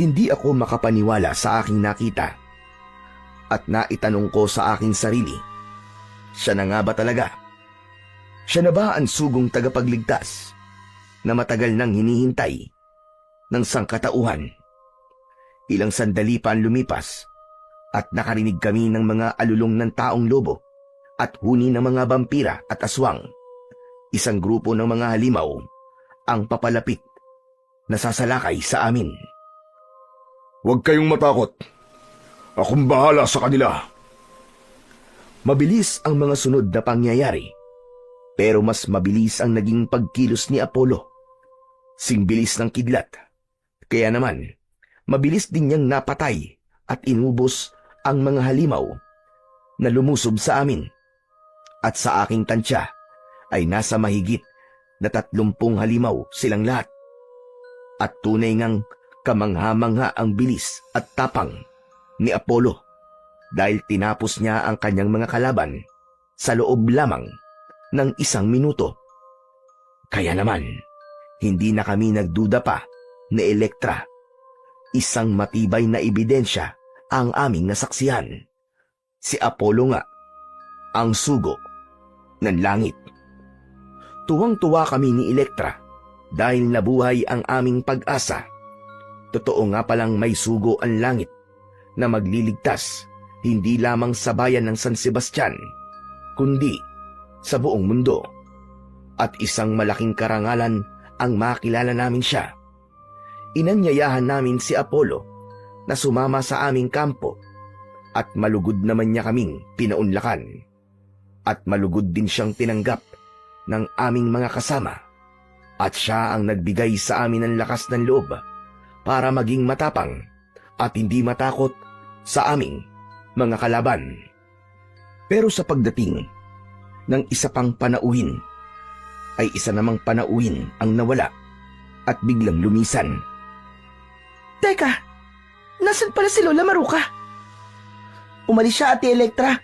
Hindi ako makapaniwala sa aking nakita. At naitanong ko sa aking sarili, siya na nga ba talaga? Siya na ba ang sugong tagapagligtas na matagal nang hinihintay ng sangkatauhan? Ilang sandali pa ang lumipas at nakarinig kami ng mga alulong ng taong lobo at huni ng mga vampira at aswang. Isang grupo ng mga halimaw ang papalapit na sasalakay sa amin. Huwag kayong matakot. Akong bahala sa kanila. Mabilis ang mga sunod na pangyayari. Pero mas mabilis ang naging pagkilos ni Apollo. Singbilis ng kidlat. Kaya naman, mabilis din niyang napatay at inubos ang mga halimaw na lumusob sa amin. At sa aking tansya ay nasa mahigit na 30 halimaw silang lahat. At tunay ngang kamangha-mangha ang bilis at tapang ni Apollo dahil tinapos niya ang kanyang mga kalaban sa loob lamang ng 1 minuto. Kaya naman, hindi na kami nagduda pa ni Elektra. Isang matibay na ebidensya ang aming nasaksihan. Si Apollo nga, ang sugo ng langit. Tuwang-tuwa kami ni Elektra dahil nabuhay ang aming pag-asa. Totoo nga palang may sugo ang langit na magliligtas hindi lamang sa bayan ng San Sebastian, kundi sa buong mundo. At isang malaking karangalan ang makilala namin siya. Inanyayahan namin si Apollo na sumama sa aming kampo at malugod naman niya kaming pinaunlakan. At malugod din siyang tinanggap ng aming mga kasama. At siya ang nagbigay sa amin ng lakas ng loob para maging matapang at hindi matakot sa aming mga kalaban. Pero sa pagdating ng isa pang panauhin, ay isa namang panauhin ang nawala at biglang lumisan. Teka, nasan pala si Lola Maruka? Umalis siya, Ate Elektra.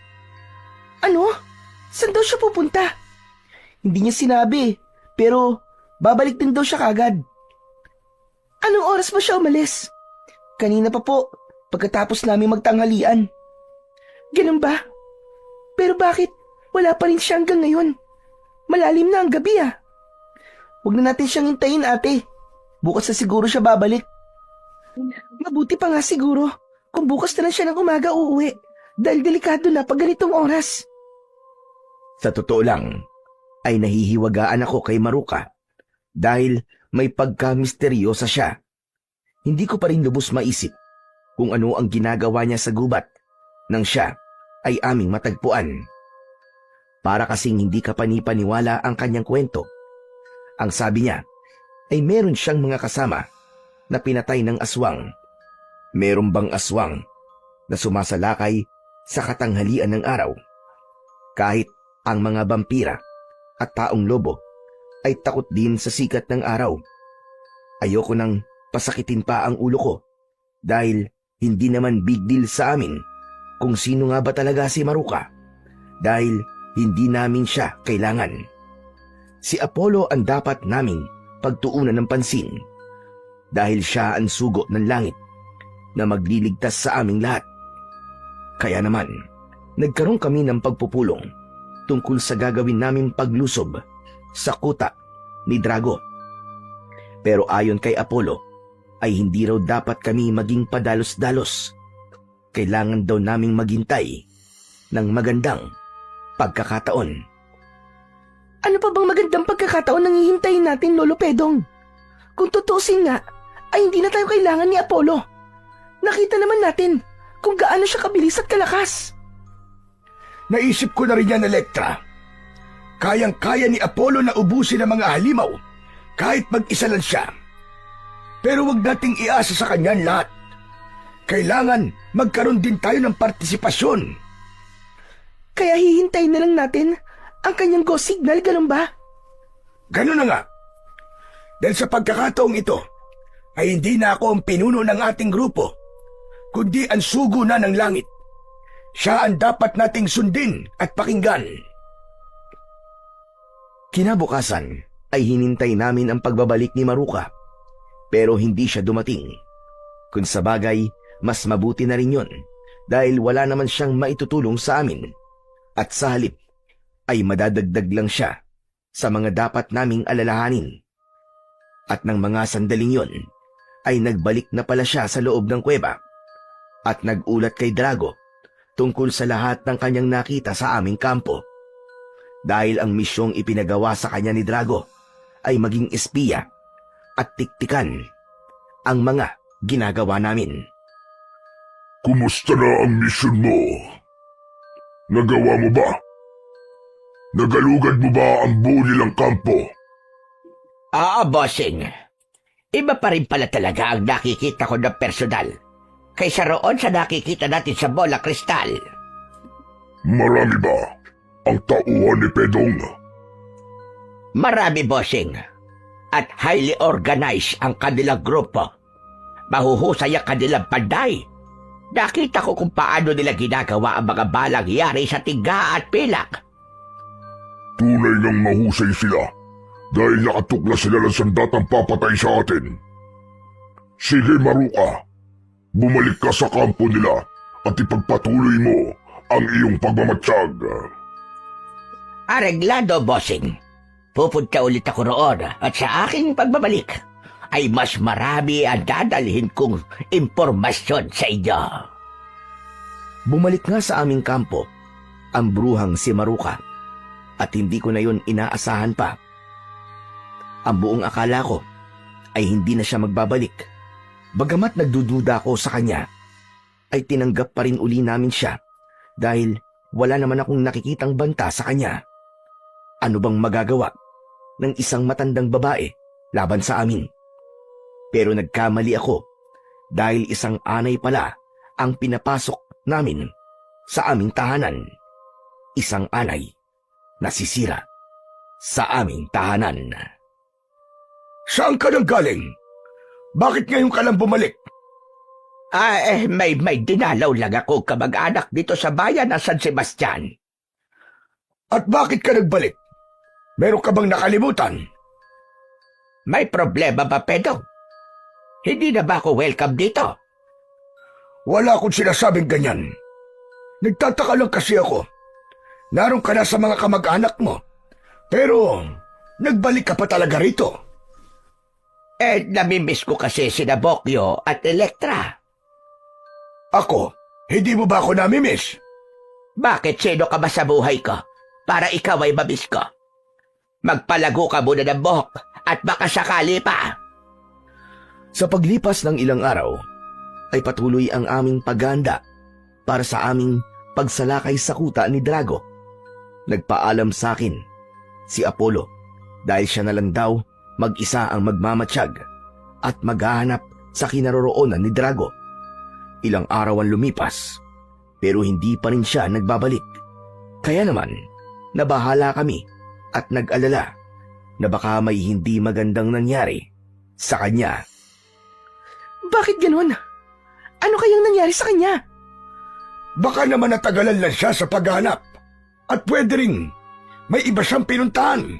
Ano? Saan daw siya pupunta? Hindi niya sinabi, pero babalik din daw siya kagad. Anong oras ba siya umalis? Kanina pa po, pagkatapos namin magtanghalian. Ganun ba? Pero bakit wala pa rin siya hanggang ngayon? Malalim na ang gabi ah. Huwag na natin siyang hintayin, ate. Bukas na siguro siya babalik. Mabuti pa nga siguro kung bukas na lang siya ng umaga uuwi dahil delikado na pag ganitong oras. Sa totoo lang, ay nahihiwagaan ako kay Maruka dahil may pagka-misteryosa siya. Hindi ko pa rin lubos maisip kung ano ang ginagawa niya sa gubat nang siya ay aming matagpuan. Para kasing hindi ka panipaniwala ang kanyang kwento. Ang sabi niya ay meron siyang mga kasama na pinatay ng aswang. Meron bang aswang na sumasalakay sa katanghalian ng araw? Kahit ang mga vampira at taong lobo ay takot din sa sikat ng araw. Ayoko nang pasakitin pa ang ulo ko dahil hindi naman big deal sa amin kung sino nga ba talaga si Maruka dahil hindi namin siya kailangan. Si Apollo ang dapat naming pagtuunan ng pansin dahil siya ang sugo ng langit na magliligtas sa aming lahat. Kaya naman, nagkaroon kami ng pagpupulong tungkol sa gagawin naming paglusob sa kuta ni Drago. Pero ayon kay Apollo, ay hindi raw dapat kami maging padalos-dalos. Kailangan daw naming maghintay ng magandang pagkakataon. Ano pa bang magandang pagkakataon nang hihintayin natin, Lolo Pedong? Kung tutuusin nga, ay hindi na tayo kailangan ni Apollo. Nakita naman natin kung gaano siya kabilis at kalakas. Naisip ko na rin yan, Elektra. Kayang-kaya ni Apollo na ubusin ang mga halimaw kahit mag-isa lang siya. Pero wag nating iasa sa kanya lahat. Kailangan magkaroon din tayo ng partisipasyon. Kaya hihintayin na lang natin ang kanyang go signal, ganun ba? Ganun na nga. Dahil sa pagkakataong ito, ay hindi na ako ang pinuno ng ating grupo, kundi ang sugo na ng langit. Siya ang dapat nating sundin at pakinggan. Kinabukasan ay hinintay namin ang pagbabalik ni Maruka, pero hindi siya dumating. Kung sa bagay, mas mabuti na rin yun dahil wala naman siyang maitutulong sa amin. At sa halip ay madadagdag lang siya sa mga dapat naming alalahanin. At ng mga sandaling yon ay nagbalik na pala siya sa loob ng kuweba at nagulat kay Drago tungkol sa lahat ng kanyang nakita sa aming kampo. Dahil ang misyong ipinagawa sa kanya ni Drago ay maging espiya at tiktikan ang mga ginagawa namin. Kumusta na ang misyon mo? Nagawa mo ba? Nagalugad mo ba ang buo nilang kampo? Oo, bossing. Iba pa rin pala talaga ang nakikita ko ng personal kaysa roon sa nakikita natin sa bola kristal. Marami ba ang tauhan ni Pedong? Marami, bossing. At highly organized ang kanilang grupo. Mahuhusay ang kanilang panday. Nakita ko kung paano nila ginagawa ang mga balang yari sa tingga at pilak. Tunay ngang mahusay sila dahil nakatuklas sila ng sandatang papatay sa atin. Sige, Maruka. Bumalik ka sa kampo nila at ipagpatuloy mo ang iyong pagmamatsyag. Areglado, bossing. Pupunta ulit ako roon at sa aking pagbabalik ay mas marami ang dadalhin kong impormasyon sa inyo. Bumalik nga sa aming kampo ang bruhang si Maruka at hindi ko na yun inaasahan pa. Ang buong akala ko ay hindi na siya magbabalik. Bagamat nagdududa ako sa kanya, ay tinanggap pa rin uli namin siya dahil wala naman akong nakikitang banta sa kanya. Ano bang magagawa ng isang matandang babae laban sa amin? Pero nagkamali ako dahil isang anay pala ang pinapasok namin sa aming tahanan. Isang anay na sisira sa aming tahanan. Saan ka nang galing? Bakit ngayon ka lang bumalik? May dinalaw lang ako kamag-anak dito sa bayan ng San Sebastian. At bakit ka nagbalik? Meron ka bang nakalimutan? May problema ba, Pedong? Hindi na ba ako welcome dito? Wala akong sinasabing ganyan. Nagtataka lang kasi ako. Naroon ka na sa mga kamag-anak mo. Pero, nagbalik ka pa talaga rito. Namimiss ko kasi sina Bokyo at Elektra. Ako, hindi mo ba ako namimiss? Bakit sino ka ba sa buhay ko para ikaw ay mamiss ko? Magpalago ka muna ng buhok at baka sakali pa. Sa paglipas ng ilang araw, ay patuloy ang aming paghahanda para sa aming pagsalakay sa kuta ni Drago. Nagpaalam sa akin si Apollo dahil siya na lang daw mag-isa ang magmamatsyag at maghahanap sa kinaroroonan ni Drago. Ilang araw ang lumipas pero hindi pa rin siya nagbabalik. Kaya naman, nabahala kami at nag-alala na baka may hindi magandang nangyari sa kanya. Bakit ganun? Ano kayang nangyari sa kanya? Baka naman natagalan lang siya sa paghanap. At pwede rin, may iba siyang pinuntahan.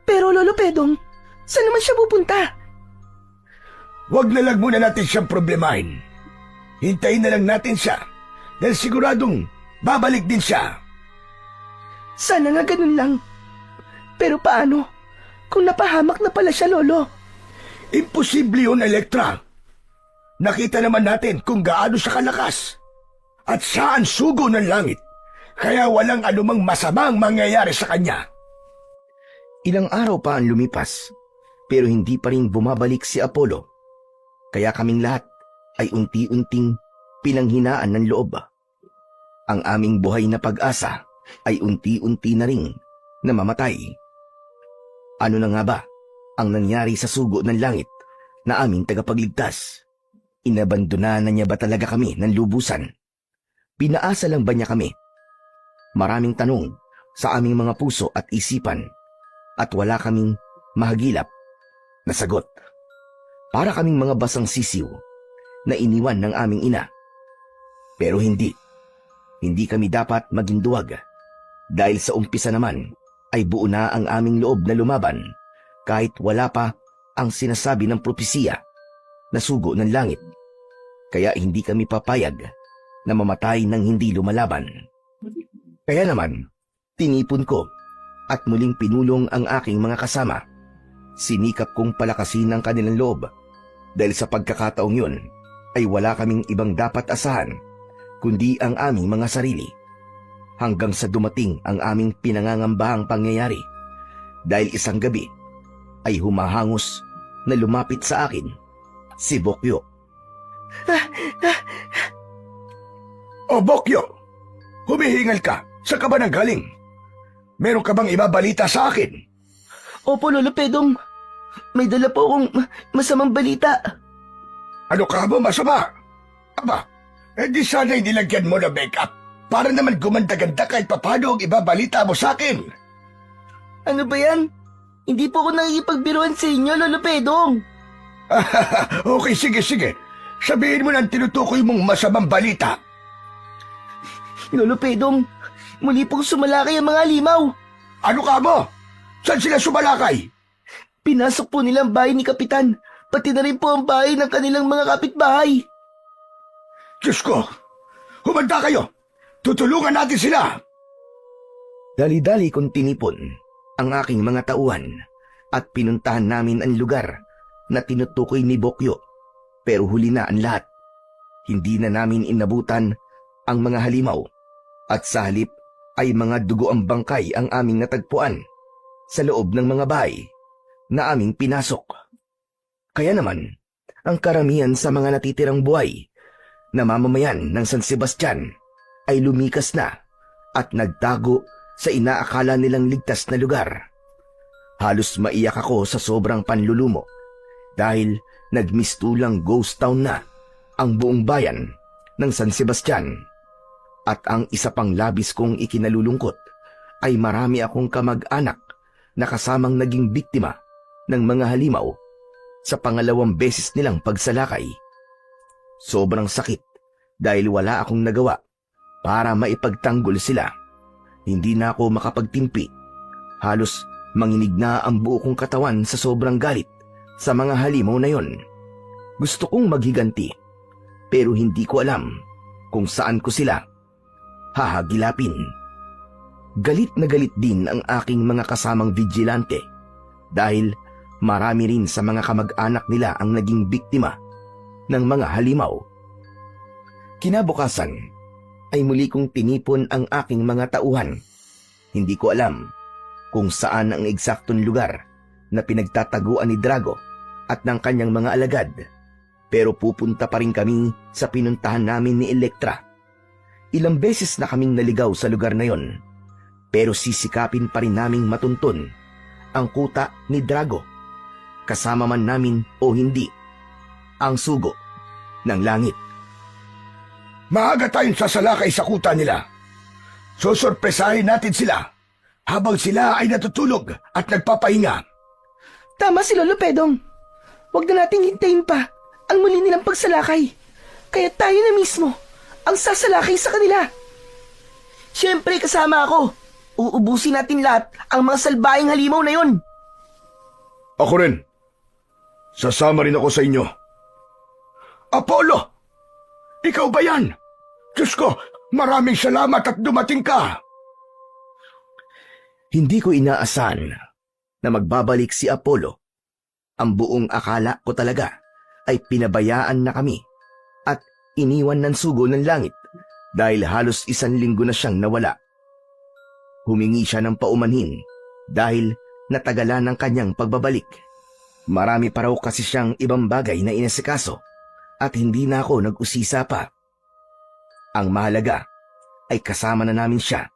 Pero Lolo Pedong, saan naman siya pupunta? Huwag na lang muna natin siyang problemahin. Hintayin na lang natin siya dahil siguradong babalik din siya. Sana nga ganun lang. Pero paano kung napahamak na pala siya, Lolo? Imposible yun, Elektra. Nakita naman natin kung gaano siya kalakas. At siya ang sugo ng langit. Kaya walang anumang masamang mangyayari sa kanya. Ilang araw pa ang lumipas pero hindi pa rin bumabalik si Apollo. Kaya kaming lahat ay unti-unting pinanghinaan ng loob. Ang aming buhay na pag-asa ay unti-unti na ring namamatay. Ano na nga ba ang nangyari sa sugo ng langit na aming tagapagligtas? Inabandona na niya ba talaga kami ng lubusan? Pinaasa lang ba niya kami? Maraming tanong sa aming mga puso at isipan at wala kaming mahagilap na sagot. Para kaming mga basang sisiw na iniwan ng aming ina. Pero hindi kami dapat maging duwag dahil sa umpisa naman ay buo na ang aming loob na lumaban kahit wala pa ang sinasabi ng propesiya na sugo ng langit. Kaya hindi kami papayag na mamatay ng hindi lumalaban. Kaya naman, tinipon ko at muling pinulong ang aking mga kasama. Sinikap kong palakasin ang kanilang loob dahil sa pagkakataong yun ay wala kaming ibang dapat asahan kundi ang aming mga sarili. Hanggang sa dumating ang aming pinangangambahang pangyayari dahil isang gabi ay humahangos na lumapit sa akin si Bokyo. O Bokyo, humihingal ka. Saan ka ba nanggaling? Meron ka bang ibabalita sa akin? Opo, Lolo Pedong. May dala po akong masamang balita. Ano ka mo masama? Aba, di sana'y nilagyan mo ng make-up para naman gumanda-ganda kahit papano ang ibabalita mo sa akin. Ano ba yan? Hindi po ako nakikipagbiruan sa inyo, Lolo Pedong. Okay, sige. Sabihin mo ng tinutukoy mong masamang balita. Lolo Pedong, muli pong sumalakay ang mga limaw. Ano ka mo? Saan sila sumalakay? Pinasok po nila ang bahay ni Kapitan, pati na rin po ang bahay ng kanilang mga kapitbahay. Diyos ko, humanda kayo. Tutulungan natin sila. Dali-dali kong tinipon ang aking mga tauhan at pinuntahan namin ang lugar na tinutukoy ni Bokyo. Pero huli na ang lahat. Hindi na namin inabutan ang mga halimaw at sa halip ay mga dugo ang bangkay ang aming natagpuan sa loob ng mga bahay na aming pinasok. Kaya naman, ang karamihan sa mga natitirang buhay na mamamayan ng San Sebastian ay lumikas na at nagtago sa inaakala nilang ligtas na lugar. Halos maiyak ako sa sobrang panlulumo dahil nagmistulang ghost town na ang buong bayan ng San Sebastian. At ang isa pang labis kong ikinalulungkot ay marami akong kamag-anak na kasamang naging biktima ng mga halimaw sa pangalawang beses nilang pagsalakay. Sobrang sakit dahil wala akong nagawa para maipagtanggol sila. Hindi na ako makapagtimpi. Halos manginig na ang buo kong katawan sa sobrang galit sa mga halimaw na yon. Gusto kong maghiganti, pero hindi ko alam kung saan ko sila hahagilapin. Galit na galit din ang aking mga kasamang vigilante dahil marami rin sa mga kamag-anak nila ang naging biktima ng mga halimaw. Kinabukasan ay muli kong tinipon ang aking mga tauhan. Hindi ko alam kung saan ang eksaktong lugar na pinagtataguan ni Drago at ng kanyang mga alagad, pero pupunta pa rin kami sa pinuntahan namin ni Elektra. Ilang beses na kaming naligaw sa lugar na yon, pero sisikapin pa rin naming matuntun ang kuta ni Drago, kasama man namin o hindi, ang sugo ng langit. Maaga tayong sasalakay sa kuta nila. Susurpresahin natin sila habang sila ay natutulog at nagpapahinga. Tama si Lolo Pedong. Huwag na nating hintayin pa ang muli nilang pagsalakay. Kaya tayo na mismo ang sasalakay sa kanila. Siyempre kasama ako. Uubusin natin lahat ang mga salbayang halimaw na yon. Ako rin. Sasama rin ako sa inyo. Apollo! Ikaw ba yan? Diyos ko, maraming salamat at dumating ka. Hindi ko inaasahan na magbabalik si Apollo. Ang buong akala ko talaga ay pinabayaan na kami at iniwan ng sugo ng langit dahil halos 1 linggo na siyang nawala. Humingi siya ng paumanhin dahil natagalan ng kanyang pagbabalik. Marami pa raw kasi siyang ibang bagay na inasikaso at hindi na ako nag-usisa pa. Ang mahalaga ay kasama na namin siya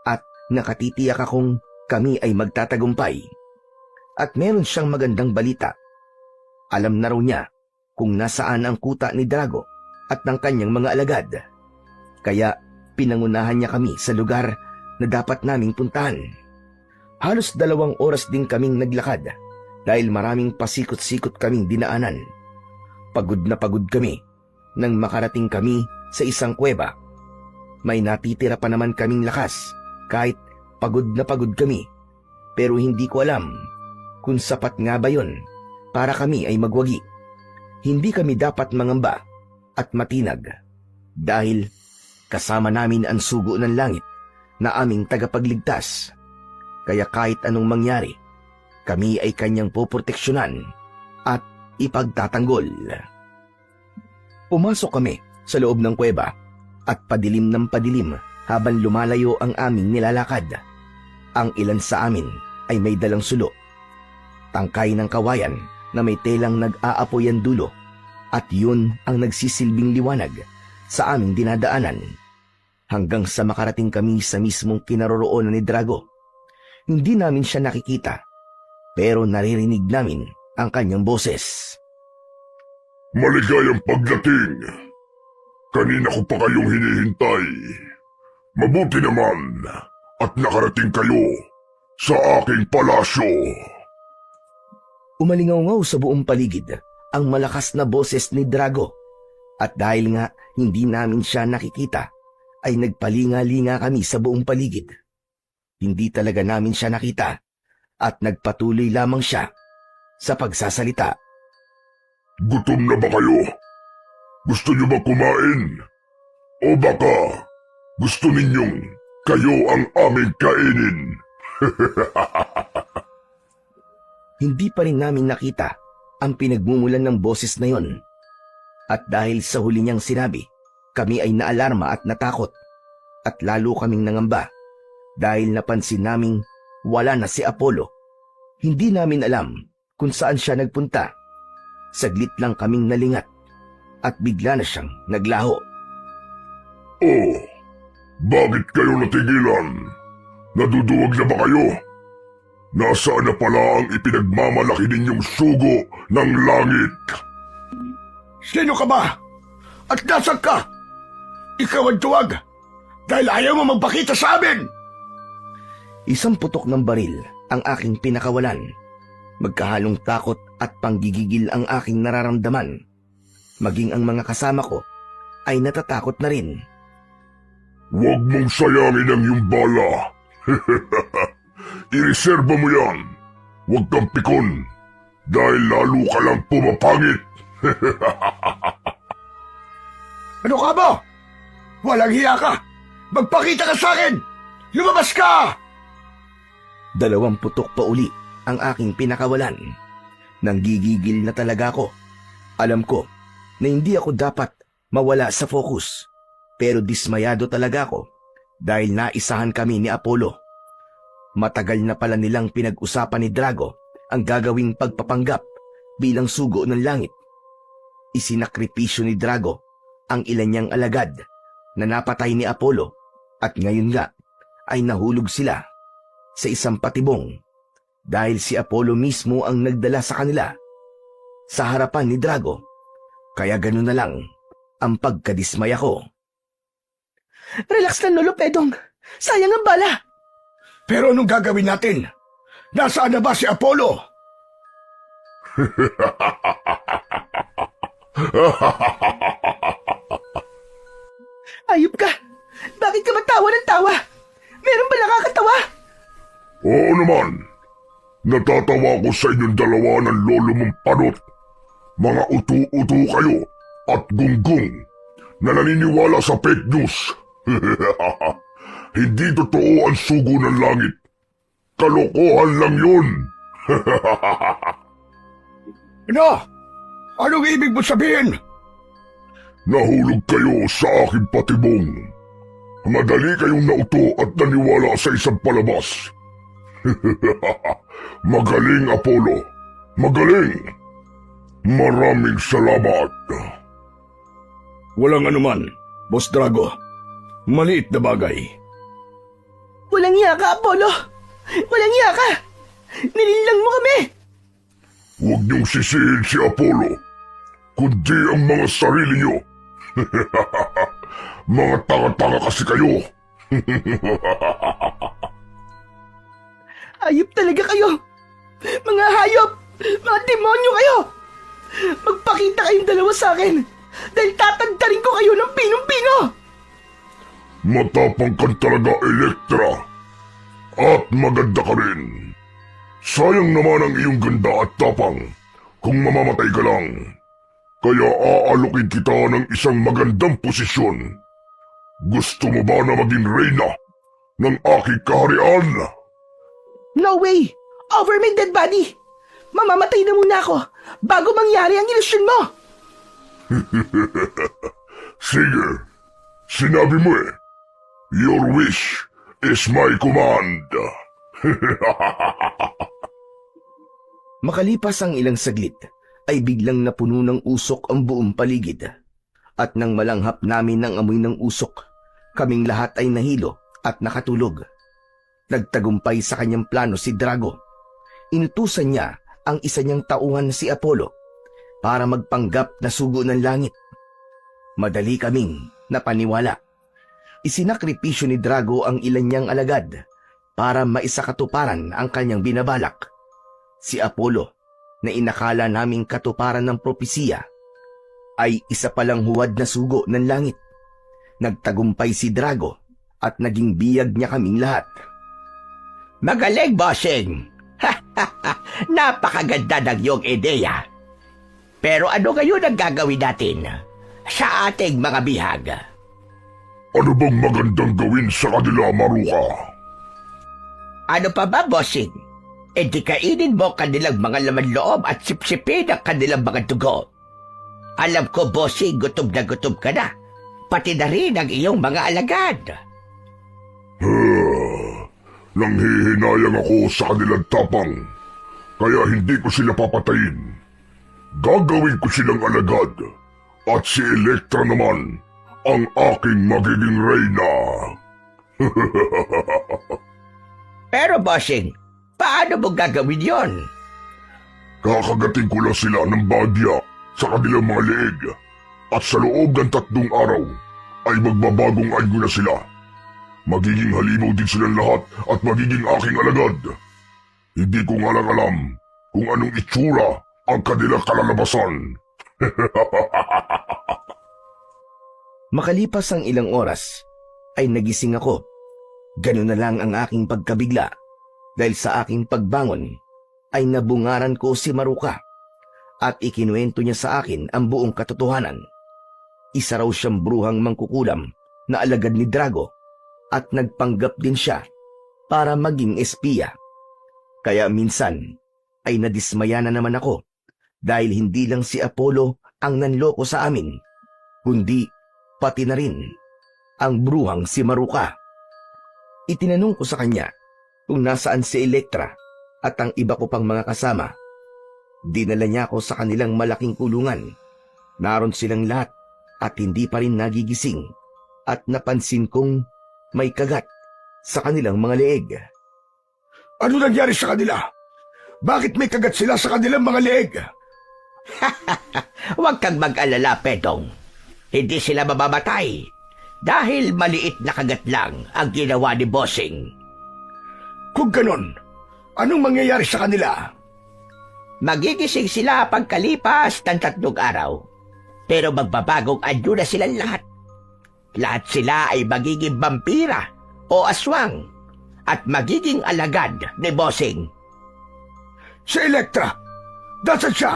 at nakatitiyak akong kami ay magtatagumpay. At meron siyang magandang balita. Alam na raw niya kung nasaan ang kuta ni Drago at ng kanyang mga alagad. Kaya pinangunahan niya kami sa lugar na dapat naming puntahan. Halos 2 oras din kaming naglakad dahil maraming pasikot-sikot kaming dinaanan. Pagod na pagod kami nang makarating kami sa isang kuweba. May natitira pa naman kaming lakas kahit pagod na pagod kami, pero hindi ko alam kung sapat nga ba yun para kami ay magwagi. Hindi kami dapat mangamba at matinag dahil kasama namin ang sugo ng langit na aming tagapagligtas. Kaya kahit anong mangyari, kami ay kanyang poproteksyonan at ipagtatanggol. Pumasok kami sa loob ng kuweba at padilim ng padilim habang lumalayo ang aming nilalakad. Ang ilan sa amin ay may dalang sulo, tangkay ng kawayan na may telang nag-aapoy ang dulo, at yun ang nagsisilbing liwanag sa aming dinadaanan. Hanggang sa makarating kami sa mismong kinaroroonan ni Drago Hindi namin siya nakikita, pero naririnig namin ang kanyang boses. Maligayang pagdating. Kanina ko pa kayong hinihintay. Mabuti naman at nakarating kayo sa aking palasyo. Umalingaw sa buong paligid ang malakas na boses ni Drago, at dahil nga hindi namin siya nakikita, ay nagpalinga-linga kami sa buong paligid. Hindi talaga namin siya nakita at nagpatuloy lamang siya sa pagsasalita. Gutom na ba kayo? Gusto niyo ba kumain? O baka gusto ninyong kayo ang aming kainin? Hindi pa rin namin nakita ang pinagmumulan ng boses na yon. At dahil sa huli niyang sinabi, kami ay naalarma at natakot. At lalo kaming nangamba dahil napansin naming wala na si Apollo. Hindi namin alam kung saan siya nagpunta. Saglit lang kaming nalingat at bigla na siyang naglaho. Oh, bakit kayo natigilan? Naduduwag na ba kayo? Nasaan na pala ang ipinagmamalaki ninyong sugo ng langit? Sino ka ba? At nasan ka? Ikaw ang tuwag dahil ayaw mo magpakita sa amin! Isang putok ng baril ang aking pinakawalan. Magkahalong takot at panggigigil ang aking nararamdaman. Maging ang mga kasama ko ay natatakot na rin. Huwag mong sayangin ang iyong bala. Ireserba mo yan. Huwag kang pikon dahil lalo ka lang pumapangit. Ano ka ba? Walang hiya ka! Magpakita ka sa akin! Lumabas ka! 2 putok pa uli ang aking pinakawalan. Nanggigigil na talaga ako. Alam ko na hindi ako dapat mawala sa focus, pero dismayado talaga ako dahil naisahan kami ni Apollo. Matagal na pala nilang pinag-usapan ni Drago ang gagawing pagpapanggap bilang sugo ng langit. Isinakripisyo ni Drago ang ilan niyang alagad na napatay ni Apollo, at ngayon nga ay nahulog sila sa isang patibong dahil si Apollo mismo ang nagdala sa kanila sa harapan ni Drago. Kaya gano'n na lang ang pagkadismaya ko. Relax lang, Lolo Pedong. Sayang ang bala. Pero anong gagawin natin? Nasaan na ba si Apollo? Ayop ka. Bakit ka matawa ng tawa? Meron ba nakakatawa? Oo naman. Natatawa ko sa inyong dalawa ng lolo mong panot. Mga utu-utu kayo at gunggong na naniniwala sa fake news. Hindi totoo ang sugo ng langit. Kalokohan lang yun. Ano? Anong ibig mo sabihin? Nahulog kayo sa aking patibong. Madali kayong nauto at naniwala sa isang palabas. Magaling, Apollo. Magaling. Maraming salamat. Walang anuman, Boss Drago. Maliit na bagay. Walang iya ka, Apollo. Walang iya ka. Nilinlang mo kami. Huwag niyong sisihin si Apollo, kundi ang mga sarili niyo. Mga tanga-tanga kasi kayo. Ayop talaga kayo. Mga hayop. Mga demonyo kayo. Magpakita kayong dalawa sa akin dahil tatantarin ko kayo ng pinong-pino. Matapang ka talaga, Elektra. At maganda ka rin. Sayang naman ang iyong ganda at tapang kung mamamatay ka lang. Kaya aalukin kita ng isang magandang posisyon. Gusto mo ba na maging reyna ng aking kaharian? No way! Over my dead body! Mamamatay na muna ako bago mangyari ang ilusyon mo! Sige, sinabi mo eh. Your wish is my command. Makalipas ang ilang saglit, ay biglang napuno ng usok ang buong paligid. At nang malanghap namin ng amoy ng usok, kaming lahat ay nahilo at nakatulog. Nagtagumpay sa kanyang plano si Drago. Inutusan niya ang isa niyang tauhan si Apollo para magpanggap na sugo ng langit. Madali kaming napaniwala. Isinakripisyo ni Drago ang ilan niyang alagad para maisakatuparan ang kanyang binabalak. Si Apollo, na inakala naming katuparan ng propesiya, ay isa palang huwad na sugo ng langit. Nagtagumpay si Drago at naging biyag niya kaming lahat. Magaling, bossing! Napakaganda ng iyong ideya. Pero ano ngayon ang gagawin natin sa ating mga bihag? Ano bang magandang gawin sa kanila, Maruka? Ano pa ba, bossing? E di kainin mo kanilang mga laman loob at sipsipin ang kanilang mga dugo. Alam ko, bossing, gutom na gutom ka na. Pati na rin ang iyong mga alagad. Nanghihinayang ako sa kanilang tapang, kaya hindi ko sila papatayin. Gagawin ko silang alagad, at si Elektra naman ang aking magiging reyna. Pero, bossing, paano mo gagawin yon? Kakagating ko lang sila ng bagya sa kanilang mga leeg, at sa loob ng 3 araw ay magbabagong anyo na sila. Magiging halimaw din silang lahat at magiging aking alagad. Hindi ko nga lang alam kung anong itsura ang kanilang kalalabasan. Makalipas ang ilang oras, ay nagising ako. Ganun na lang ang aking pagkabigla dahil sa aking pagbangon ay nabungaran ko si Maruka at ikinuwento niya sa akin ang buong katotohanan. Isa raw siyang bruhang mangkukulam na alagad ni Drago at nagpanggap din siya para maging espiya. Kaya minsan ay nadismaya na naman ako dahil hindi lang si Apollo ang nanloko sa amin, kundi pati na rin ang bruhang si Maruka. Itinanong ko sa kanya kung nasaan si Elektra at ang iba ko pang mga kasama. Dinala niya ako sa kanilang malaking kulungan. Naroon silang lahat at hindi pa rin nagigising at napansin kong may kagat sa kanilang mga leeg. Ano nangyari sa kanila? Bakit may kagat sila sa kanilang mga leeg? Huwag kang mag-alala, Pedong. Hindi sila mamamatay dahil maliit na kagat lang ang ginawa ni Bossing. Kung ganon, anong mangyayari sa kanila? Magigising sila pagkalipas ng 3 araw. Pero magbabagong anyo na silang lahat. Lahat sila ay magiging vampira o aswang at magiging alagad ni Bossing. Si Elektra, nasaan siya?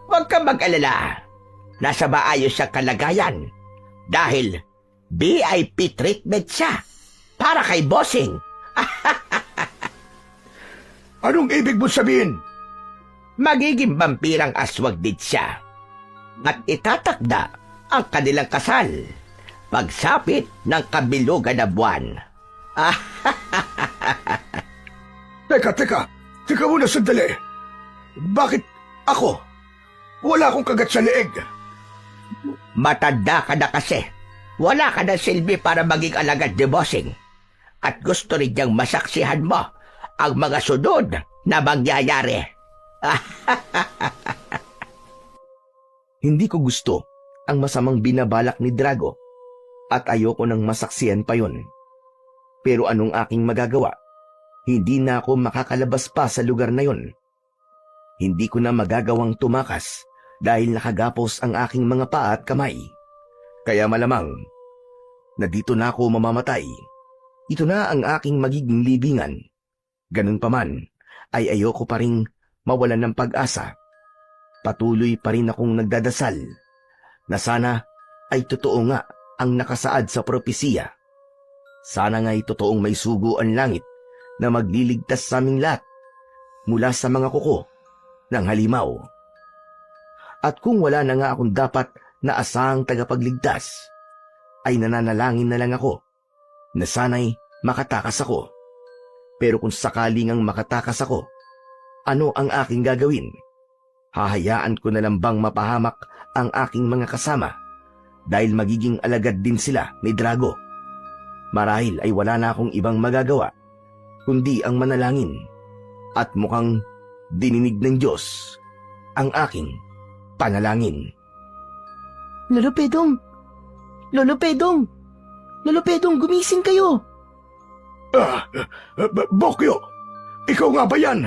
Huwag kang mag-alala. Nasa maayos siyang kalagayan dahil VIP treatment siya para kay Bossing. Anong ibig mo sabihin? Magiging vampirang aswang din siya at itatakda ang kanilang kasal pagsapit ng kabilugan na buwan. Teka muna sandali. Bakit ako? Wala akong kagat sa leeg. Matanda ka na kasi. Wala ka na silbi para maging alagad ni Bossing. At gusto rin niyang masaksihan mo ang mga sunod na mangyayari. Hindi ko gusto ang masamang binabalak ni Drago at ayoko nang masaksiyan pa yon. Pero anong aking magagawa? Hindi na ako makakalabas pa sa lugar na yon. Hindi ko na magagawang tumakas dahil nakagapos ang aking mga paa at kamay. Kaya malamang na dito na ako mamamatay. Ito na ang aking magiging libingan. Ganun pa man, ay ayoko pa ring mawalan ng pag-asa. Patuloy pa rin akong nagdadasal na sana ay totoo nga ang nakasaad sa propesiya. Sana nga'y totoong may sugo ang langit na magliligtas sa aming lahat mula sa mga kuko ng halimaw. At kung wala na nga akong dapat na asahang tagapagligtas, ay nananalangin na lang ako na sana'y makatakas ako. Pero kung sakaling ang makatakas ako, ano ang aking gagawin? Hahayaan ko na lang bang mapahamak ang aking mga kasama dahil magiging alagad din sila ni Drago? Marahil ay wala na akong ibang magagawa kundi ang manalangin at mukhang dininig ng Diyos ang aking panalangin. Lolo Pedong! Lolo Pedong! Lolo Pedong, gumising kayo! Bokyo, ikaw nga ba yan?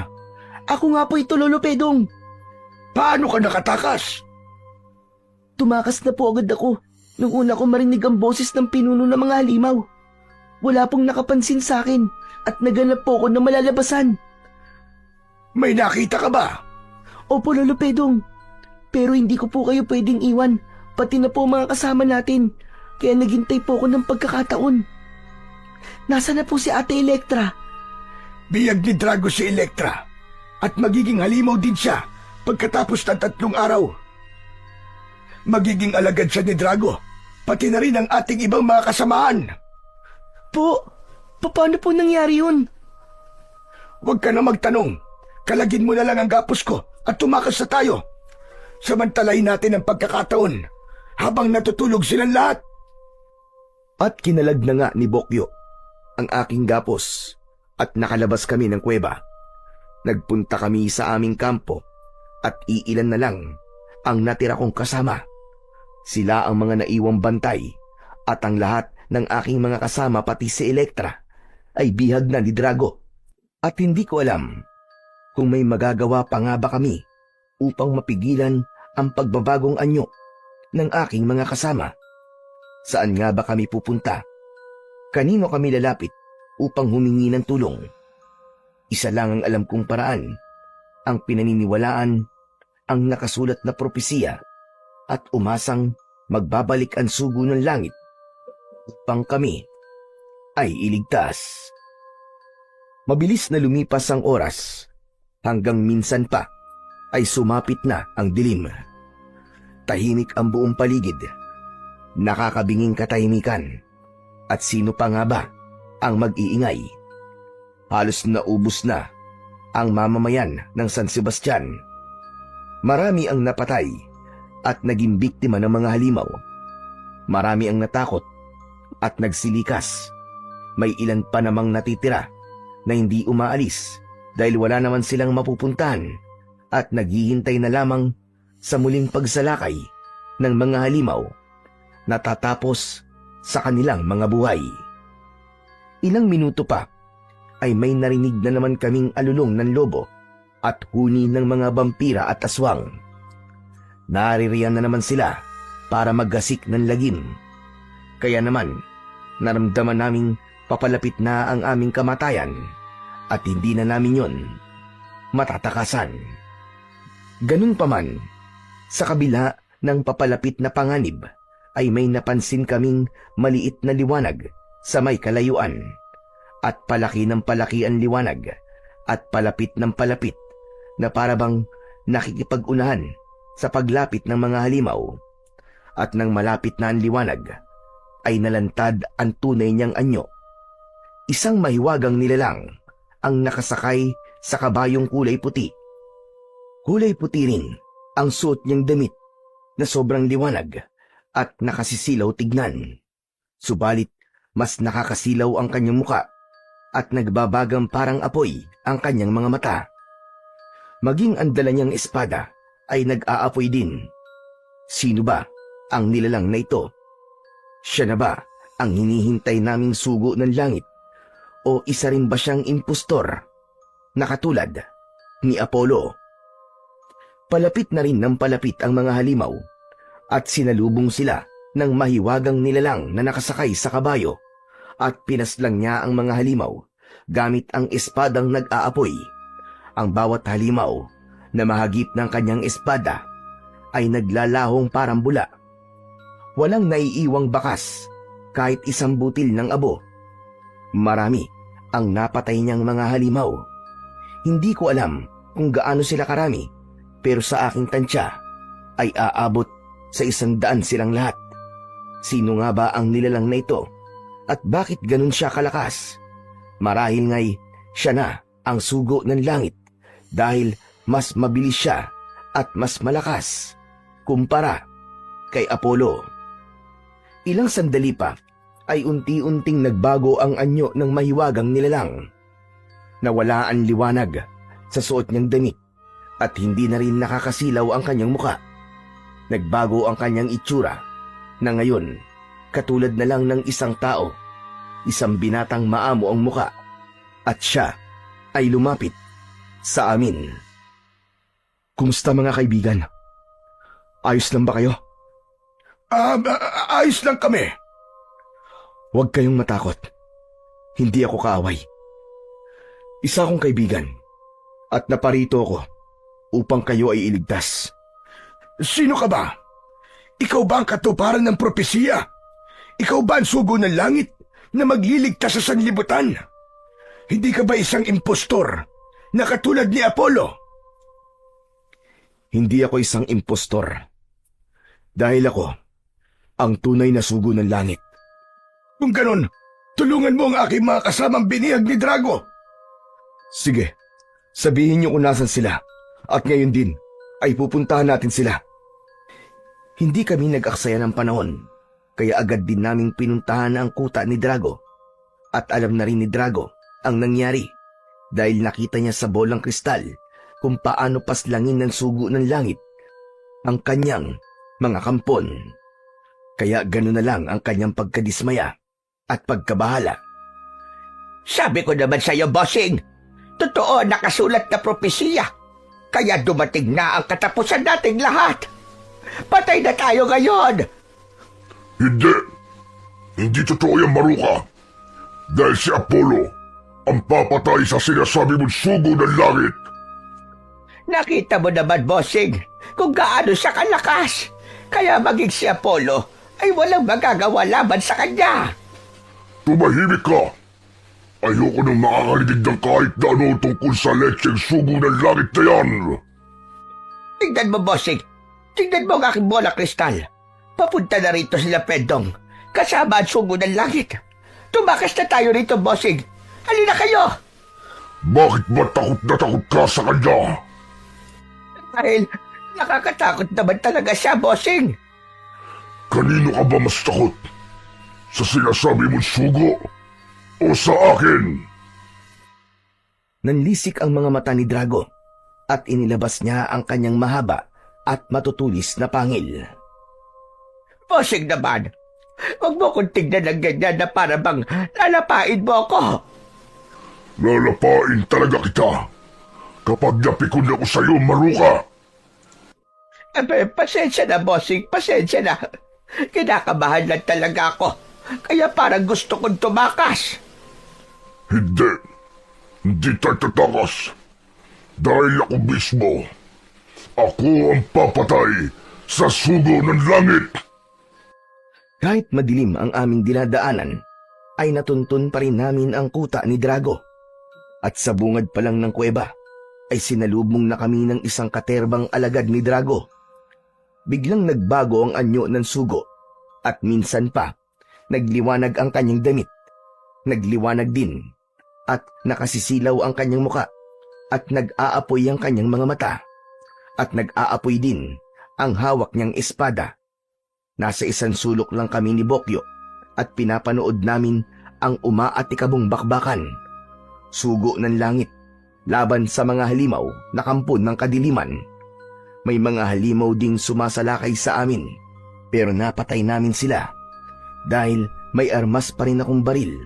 Ako nga po ito, Lolo Pedong! Paano ka nakatakas? Tumakas na po agad ako nung una ko marinig ang boses ng pinuno ng mga halimaw. Wala pong nakapansin sa akin at naganap po ako ng malalabasan. May nakita ka ba? Opo, Lolo Pedong. Pero hindi ko po kayo pwedeng iwan, pati na po mga kasama natin. Kaya naghintay po ako ng pagkakataon. Nasaan na po si Ate Electra? Biyag ni Drago si Electra at magiging halimaw din siya pagkatapos ng 3 araw. Magiging alagad siya ni Drago, pati na rin ang ating ibang mga kasamahan. Paano po nangyari yun? Huwag ka na magtanong. Kalagin mo na lang ang gapos ko at tumakas na tayo. Samantalahin natin ang pagkakataon habang natutulog silang lahat. At kinalag na nga ni Bokyo ang aking gapos at nakalabas kami ng kuweba. Nagpunta kami sa aming kampo at iilan na lang ang natira kong kasama. Sila ang mga naiwang bantay at ang lahat ng aking mga kasama pati si Electra ay bihag na ni Drago. At hindi ko alam kung may magagawa pa nga ba kami upang mapigilan ang pagbabagong anyo ng aking mga kasama. Saan nga ba kami pupunta? Kanino kami lalapit upang humingi ng tulong? Isa lang ang alam kong paraan, ang pinaniniwalaan, ang nakasulat na propesiya at umasang magbabalik ang sugo ng langit upang kami ay iligtas. Mabilis na lumipas ang oras hanggang minsan pa ay sumapit na ang dilim. Tahimik ang buong paligid. Nakakabinging katahimikan. At sino pa nga ba ang mag-iingay? Halos naubos na ang mamamayan ng San Sebastian. Marami ang napatay at naging biktima ng mga halimaw. Marami ang natakot at nagsilikas. May ilan pa namang natitira na hindi umaalis dahil wala naman silang mapupuntahan at naghihintay na lamang sa muling pagsalakay ng mga halimaw na tatapos sa kanilang mga buhay. Ilang minuto pa ay may narinig na naman kaming alulong ng lobo at huni ng mga vampira at aswang. Naririyan na naman sila para maggasik ng lagim. Kaya naman, naramdaman naming papalapit na ang aming kamatayan at hindi na namin yon matatakasan. Ganun pa man, sa kabila ng papalapit na panganib, ay may napansin kaming maliit na liwanag sa may kalayuan at palaki ng palaki ang liwanag at palapit ng palapit na parabang nakikipag-unahan sa paglapit ng mga halimaw. At nang malapit na ang liwanag, ay nalantad ang tunay niyang anyo. Isang mahiwagang nilalang ang nakasakay sa kabayong kulay puti. Kulay puti rin ang suot niyang damit na sobrang liwanag at nakasisilaw tignan. Subalit, mas nakakasilaw ang kanyang muka at nagbabagang parang apoy ang kanyang mga mata. Maging ang dala niyang espada ay nag-aapoy din. Sino ba ang nilalang na ito? Siya na ba ang hinihintay naming sugo ng langit? O isa rin ba siyang impostor na katulad ni Apollo? Palapit na rin ng palapit ang mga halimaw at sinalubong sila ng mahiwagang nilalang na nakasakay sa kabayo at pinaslang niya ang mga halimaw gamit ang espadang nag-aapoy. Ang bawat halimaw na mahagip ng kanyang espada ay naglalahong parang bula. Walang naiiwang bakas kahit isang butil ng abo. Marami ang napatay niyang mga halimaw. Hindi ko alam kung gaano sila karami, pero sa aking tansya ay aabot sa 100 silang lahat. Sino nga ba ang nilalang na ito? At bakit ganun siya kalakas? Marahil nga'y siya na ang sugo ng langit dahil mas mabilis siya at mas malakas kumpara kay Apollo. Ilang sandali pa ay unti-unting nagbago ang anyo ng mahiwagang nilalang. Nawala ang liwanag sa suot niyang damit at hindi na rin nakakasilaw ang kanyang muka. Nagbago ang kanyang itsura na ngayon katulad na lang ng isang tao, isang binatang maamo ang muka, at siya ay lumapit sa amin. Kumusta mga kaibigan? Ayos lang ba kayo? Ayos lang kami. Huwag kayong matakot. Hindi ako kaaway. Isa akong kaibigan at naparito ako upang kayo ay iligtas. Sino ka ba? Ikaw ba ang katuparan ng propesiya? Ikaw ba ang sugo ng langit na magliligtas sa sanlibutan? Hindi ka ba isang impostor na katulad ni Apollo? Hindi ako isang impostor. Dahil ako ang tunay na sugo ng langit. Kung ganon, tulungan mo ang aking mga kasamang binihag ni Drago. Sige, sabihin niyo kung nasan sila at ngayon din ay pupuntahan natin sila. Hindi kami nag-aksaya ng panahon, kaya agad din naming pinuntahan ang kuta ni Drago. At alam na rin ni Drago ang nangyari dahil nakita niya sa bolang kristal kung paano paslangin ng sugo ng langit ang kanyang mga kampon. Kaya gano'n na lang ang kanyang pagkadismaya at pagkabahala. Sabi ko naman sa'yo, bossing, totoo nakasulat na propesiya. Kaya dumating na ang katapusan nating lahat. Patay na tayo ngayon. Hindi. Hindi totoo yan, Maruka. Dahil si Apollo ang papatay sa sinasabi mong sugo ng langit. Nakita mo naman, bossing, kung gaano siya kalakas. Kaya maging si Apollo ay walang magagawa laban sa kanya. Tumahimik ka. Ayoko nang makakarinig ng kahit na ano tungkol sa lecheng sugo ng langit na yan. Tingnan mo, bossing. Tingnan mo ang aking bola kristal. Papunta na rito sila Pedong. Kasama ang sugo ng langit. Tumakas na tayo rito, bossing. Halina kayo. Bakit ba takot na takot ka sa kanya? Dahil nakakatakot naman talaga siya, bossing. Kanino ka ba mas takot? Sa sinasabi mong sugo o sa akin? Nanlisik ang mga mata ni Drago at inilabas niya ang kanyang mahaba at matutulis na pangil. Bossing naman, huwag mo kong tignan ng ganyan na para bang lalapain mo ako. Lalapain talaga kita kapag napikon ako sa'yo, Maruka. Pasensya na, bossing. Pasensya na. Kinakabahan lang talaga ako. Kaya parang gusto kong tumakas. Hindi. Hindi tayo tatakas. Dahil ako mismo. Ako ang papatay sa sugo ng langit. Kahit madilim ang aming dinadaanan, ay natuntun pa rin namin ang kuta ni Drago. At sa bungad pa lang ng kuweba, ay sinalubong na kami ng isang katerbang alagad ni Drago. Biglang nagbago ang anyo ng sugo at minsan pa, nagliwanag ang kanyang damit. Nagliwanag din at nakasisilaw ang kanyang muka at nag-aapoy ang kanyang mga mata at nag-aapoy din ang hawak niyang espada. Nasa isang sulok lang kami ni Bokyo at pinapanood namin ang umaatikabong bakbakan. Sugo ng langit laban sa mga halimaw na kampon ng kadiliman. May mga halimaw ding sumasalakay sa amin pero napatay namin sila dahil may armas pa rin akong baril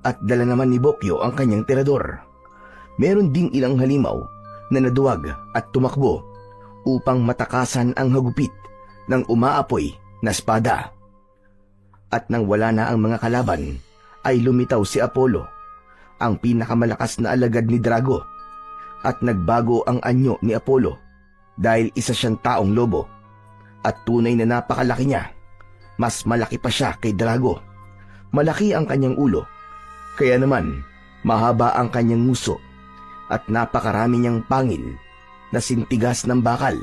at dala naman ni Bokyo ang kanyang tirador. Meron ding ilang halimaw na naduwag at tumakbo upang matakasan ang hagupit ng umaapoy na espada. At nang wala na ang mga kalaban, ay lumitaw si Apollo, ang pinakamalakas na alagad ni Drago, at nagbago ang anyo ni Apollo dahil isa siyang taong lobo at tunay na napakalaki niya. Mas malaki pa siya kay Drago. Malaki ang kanyang ulo, kaya naman mahaba ang kanyang nguso at napakarami niyang pangil na sintigas ng bakal.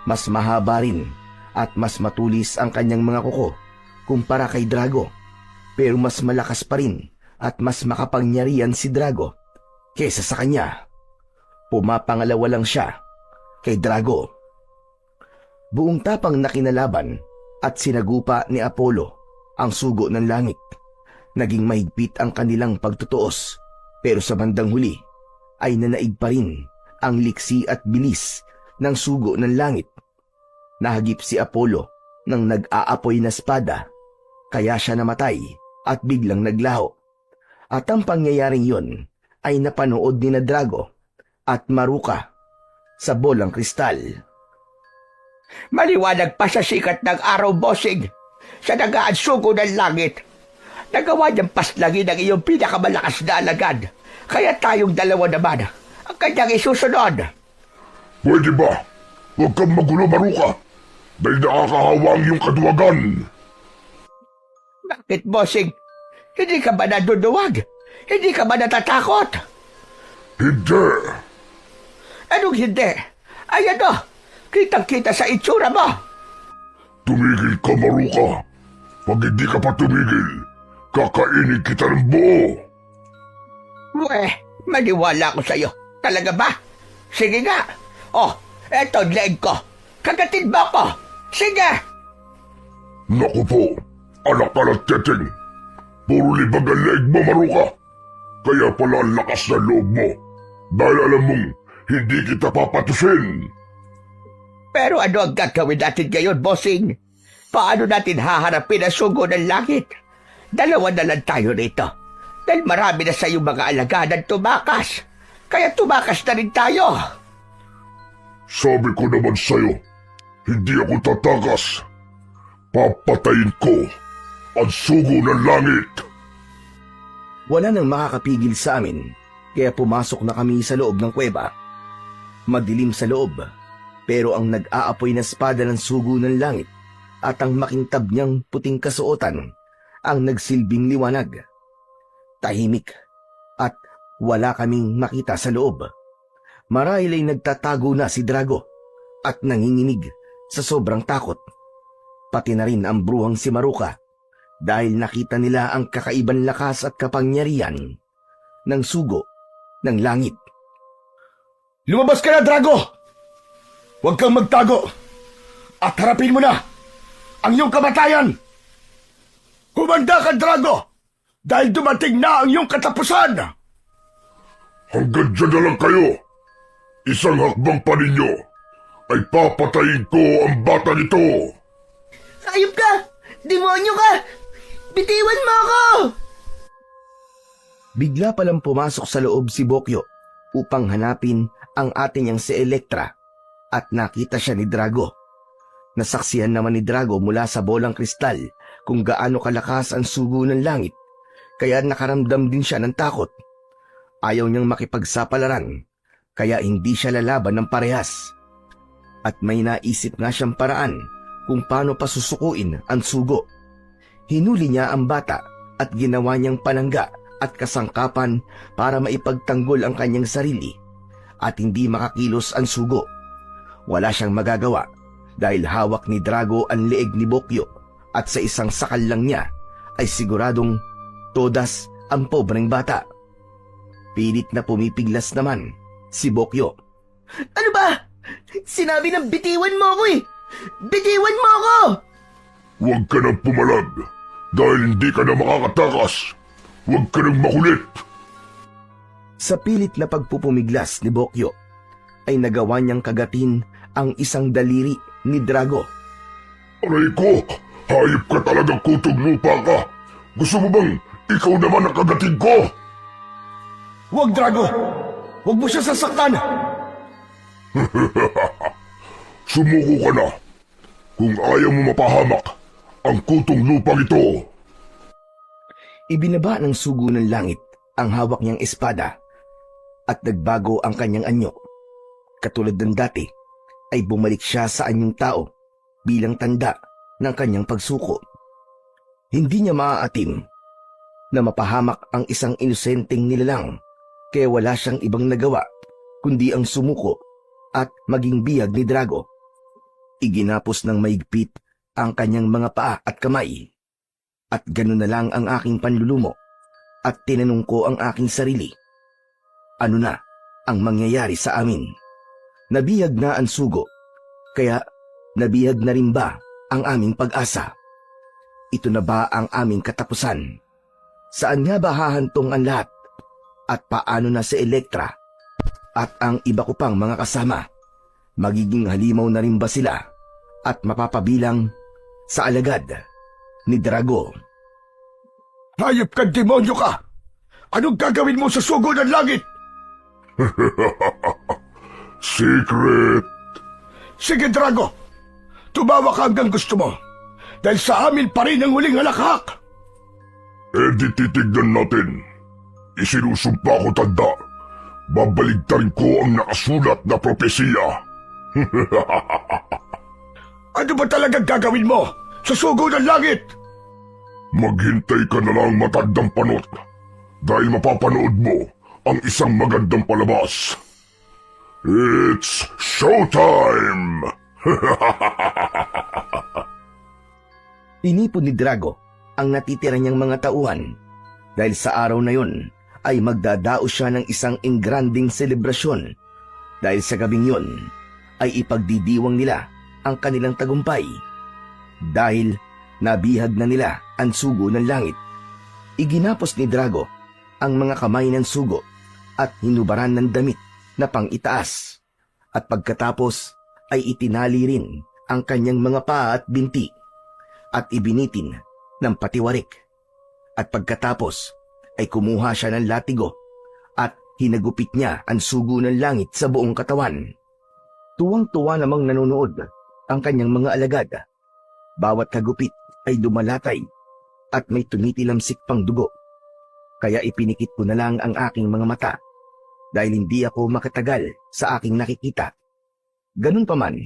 Mas mahaba rin at mas matulis ang kanyang mga kuko kumpara kay Drago, pero mas malakas pa rin at mas makapangyarihan si Drago kesa sa kanya. Pumapangalawa lang siya kay Drago. Buong tapang na kinalaban at sinagupa ni Apollo ang sugo ng langit. Naging mahigpit ang kanilang pagtutuos, pero sa bandang huli ay nanaig pa rin ang liksi at bilis ng sugo ng langit. Nahagip si Apollo ng nag-aapoy na espada, kaya siya namatay at biglang naglaho. At ang pangyayaring yon ay napanood ni Drago at Maruka sa bolang kristal. Maliwanag pa sa sikat ng araw, bossing. Sa nagaan sugo ng langit. Nagawa niyang paslagin ang iyong pinakamalakas na alagad. Kaya tayong dalawa naman ang kanyang isusunod. Pwede ba? Huwag kang magulo, Maruka. Dahil nakakahawa ang iyong kaduwagan. Bakit, bossing? Hindi ka ba naduduwag? Hindi ka ba natatakot? Hindi. Anong hindi? Ay ano, kitang-kita sa itsura mo. Tumigil ka, Maruka. Pag hindi ka pa tumigil, kakainin kita ng buo. Maniwala ko sa'yo. Talaga ba? Sige nga. Oh, eto ang leeg ko. Kagatin mo ko. Sige. Naku po, anak ka ng teteng. Puro libag ang leeg mo, Maruka. Kaya pala ang lakas na loob mo. Dahil alam mong hindi kita papatusin. Pero ano ang gagawin natin ngayon, bossing? Paano natin haharapin ang sugo ng langit? Dalawa na lang tayo rito. Dahil marami na sa iyong mga alagadan tumakas. Kaya tumakas na rin tayo. Sabi ko naman sa'yo, hindi ako tatakas. Papatayin ko ang sugo ng langit. Wala nang makakapigil sa amin, kaya pumasok na kami sa loob ng kuweba. Madilim sa loob, pero ang nag-aapoy na espada ng sugo ng langit at ang makintab niyang puting kasuotan ang nagsilbing liwanag. Tahimik at wala kaming makita sa loob. Marahil ay nagtatago na si Drago at nanginginig sa sobrang takot. Pati na rin ang bruhang si Maruka dahil nakita nila ang kakaibang lakas at kapangyarihan ng sugo ng langit. Lumabas ka na, Drago! Huwag kang magtago at harapin mo na ang iyong kamatayan! Humanda ka, Drago! Dahil dumating na ang iyong katapusan! Hanggang dyan na lang kayo! Isang hakbang pa ninyo ay papatayin ko ang batang ito! Ayop ka! Demonyo ka! Bitiwan mo ako! Bigla palang pumasok sa loob si Bokyo upang hanapin ang ate niyang si Elektra at nakita siya ni Drago. Nasaksihan naman ni Drago mula sa bolang kristal kung gaano kalakas ang sugo ng langit, kaya nakaramdam din siya ng takot. Ayaw niyang makipagsapalaran, kaya hindi siya lalaban ng parehas. At may naisip nga siyang paraan kung paano pasusukuin ang sugo. Hinuli niya ang bata at ginawa niyang panangga at kasangkapan para maipagtanggol ang kanyang sarili at hindi makakilos ang sugo. Wala siyang magagawa dahil hawak ni Drago ang leeg ni Bokyo at sa isang sakal lang niya ay siguradong todas ang pobreng bata. Pilit na pumipiglas naman si Bokyo. Ano ba? Sinabi ng bitiwan mo ako eh! Bitiwan mo ako! Huwag ka nang pumalag dahil hindi ka na makakatakas. Huwag ka nang makulit. Sa pilit na pagpupumiglas ni Bokyo, ay nagawa niyang kagatin ang isang daliri ni Drago. Aray ko, hayop ka talagang kutog lupa ka. Gusto mo bang ikaw naman ang kagatin ko? Huwag, Drago! Huwag mo siya sasaktan! Sumuko ka na kung ayaw mo mapahamak ang kutong lupang ito. Ibinaba ng sugo ng langit ang hawak niyang espada at nagbago ang kanyang anyo. Katulad ng dati, ay bumalik siya sa anyong tao bilang tanda ng kanyang pagsuko. Hindi niya maaatim na mapahamak ang isang inosenteng nilalang, kaya wala siyang ibang nagawa kundi ang sumuko at maging biyag ni Drago. Iginapos ng maigpit ang kanyang mga paa at kamay. At gano'n na lang ang aking panlulumo at tinanong ko ang aking sarili. Ano na ang mangyayari sa amin? Nabihag na ang sugo, kaya nabihag na rin ba ang aming pag-asa? Ito na ba ang aming katapusan? Saan nga ba hahantong ang lahat? At paano na si Elektra at ang iba ko pang mga kasama, magiging halimaw na rin ba sila at mapapabilang sa alagad ni Drago? Hayop ka, demonyo ka! Anong gagawin mo sa sugo ng langit? Secret! Sige, Drago! Tumawa ka hanggang gusto mo. Dahil sa amin pa rin ang huling halakhak! Di titignan natin. Isinusumpa ko, tanda. Babaligtarin ko ang nakasulat na propesiya. Ano ba talagang gagawin mo sa sugo ng langit? Maghintay ka na lang, matandang panot. Dahil mapapanood mo ang isang magandang palabas. It's showtime! Inipon ni Drago ang natitira niyang mga tauhan dahil sa araw na yon ay magdadao siya ng isang engranding selebrasyon dahil sa gabing yon ay ipagdidiwang nila ang kanilang tagumpay dahil nabihag na nila ang sugo ng langit. Iginapos ni Drago ang mga kamay ng sugo at hinubaran ng damit na pang-itaas at pagkatapos ay itinali rin ang kanyang mga paa at binti at ibinitin ng patiwarik at pagkatapos ay kumuha siya ng latigo at hinagupit niya ang sugo ng langit sa buong katawan. Tuwang-tuwa namang nanonood ang kanyang mga alagad. Bawat hagupit ay dumalatay at may tumitilamsik pang dugo. Kaya ipinikit ko na lang ang aking mga mata dahil hindi ako makatagal sa aking nakikita. Ganun pa man,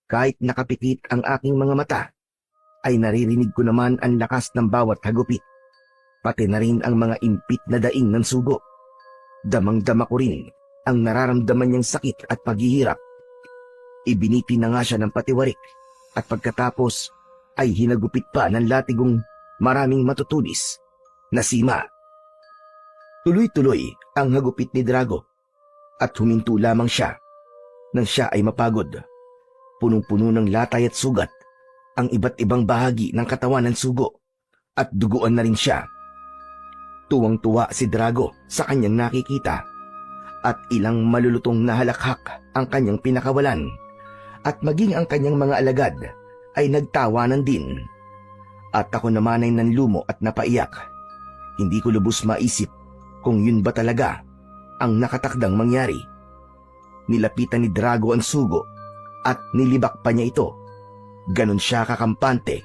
kahit nakapikit ang aking mga mata, ay naririnig ko naman ang lakas ng bawat hagupit, pati na rin ang mga impit na daing ng sugo. Damang-dama ko rin ang nararamdaman niyang sakit at paghihirap. Ibiniti na nga siya ng patiwarik at pagkatapos ay hinagupit pa ng latigong maraming matutulis na sima. Tuloy-tuloy ang hagupit ni Drago at huminto lamang siya nang siya ay mapagod. Punong-puno ng latay at sugat ang iba't ibang bahagi ng katawan ng sugo at duguan na rin siya. Tuwang-tuwa si Drago sa kanyang nakikita at ilang malulutong na halakhak ang kanyang pinakawalan at maging ang kanyang mga alagad ay nagtawanan din. At ako naman ay nanlumo at napaiyak. Hindi ko lubos maisip kung yun ba talaga ang nakatakdang mangyari. Nilapitan ni Drago ang sugo at nilibak pa niya ito. Ganon siya kakampante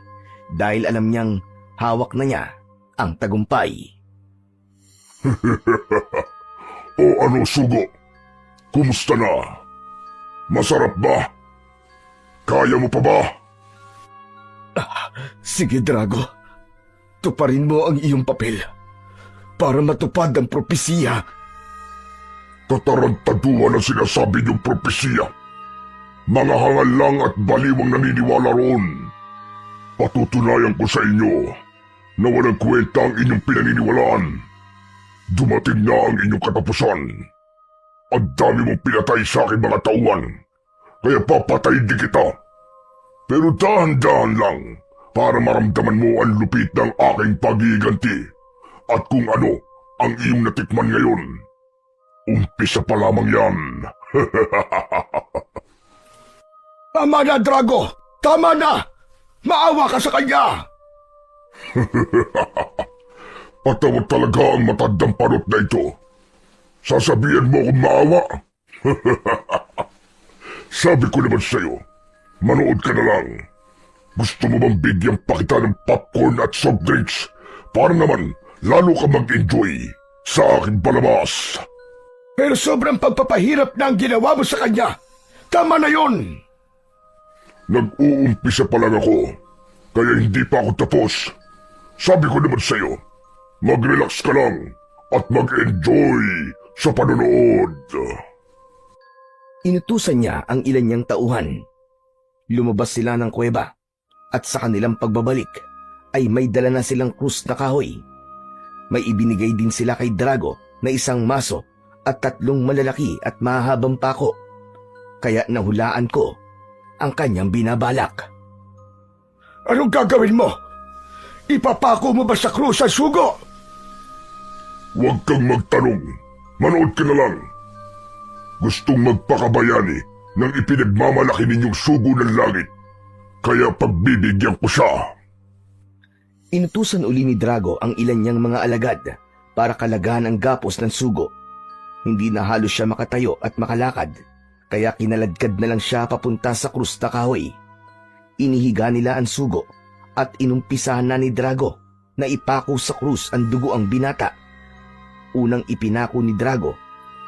dahil alam niyang hawak na niya ang tagumpay. O ano, sugo? Kumusta na? Masarap ba? Kaya mo pa ba? Sige, Drago. Tuparin mo ang iyong papel para matupad ang propesiya. Katarantaduhan ang sinasabi niyong propesiya. Mga hangal lang at baliwang naniniwala roon. Patutunayan ko sa inyo na walang kwenta ang inyong pinaniniwalaan. Dumating na ang inyong katapusan. Ang dami mong pinatay sa aking mga tauhan, kaya papatayin din kita. Pero dahan-dahan lang para maramdaman mo ang lupit ng aking pagiganti at kung ano ang iyong natikman ngayon. Umpisa pa lamang yan. Tama na, Drago! Tama na! Maawa ka sa kanya! Patawad talaga ang matandang panot na ito. Sasabihan mo kung maawa? Sabi ko naman sa'yo, manood ka na lang. Gusto mo bang bigyan pa kita ng popcorn at soft drinks para naman lalo ka mag-enjoy sa aking palabas? Pero sobrang pagpapahirap na ang ginawa mo sa kanya. Tama na yon. Nag-uumpisa pa lang ako, kaya hindi pa ako tapos. Sabi ko naman sa'yo, mag-relax ka lang at mag-enjoy sa panonood. Inutusan niya ang ilan niyang tauhan. Lumabas sila ng kuweba at sa kanilang pagbabalik ay may dala na silang krus na kahoy. May ibinigay din sila kay Drago na isang maso at 3 malalaki at mahabang pako. Kaya nahulaan ko ang kanyang binabalak. Anong gagawin mo? Ipapako mo ba sa krus ang sugo? Huwag kang magtanong. Manood ka na lang. Gustong magpakabayani ng ipinagmamalaki ninyong sugo ng langit. Kaya pagbibigyan ko siya. Inutusan uli ni Drago ang ilan niyang mga alagad para kalagahan ang gapos ng sugo. Hindi na halos siya makatayo at makalakad, kaya kinaladkad na lang siya papunta sa krus na kahoy. Inihiga nila ang sugo at inumpisahan na ni Drago na ipako sa krus ang dugo ang binata. Unang ipinako ni Drago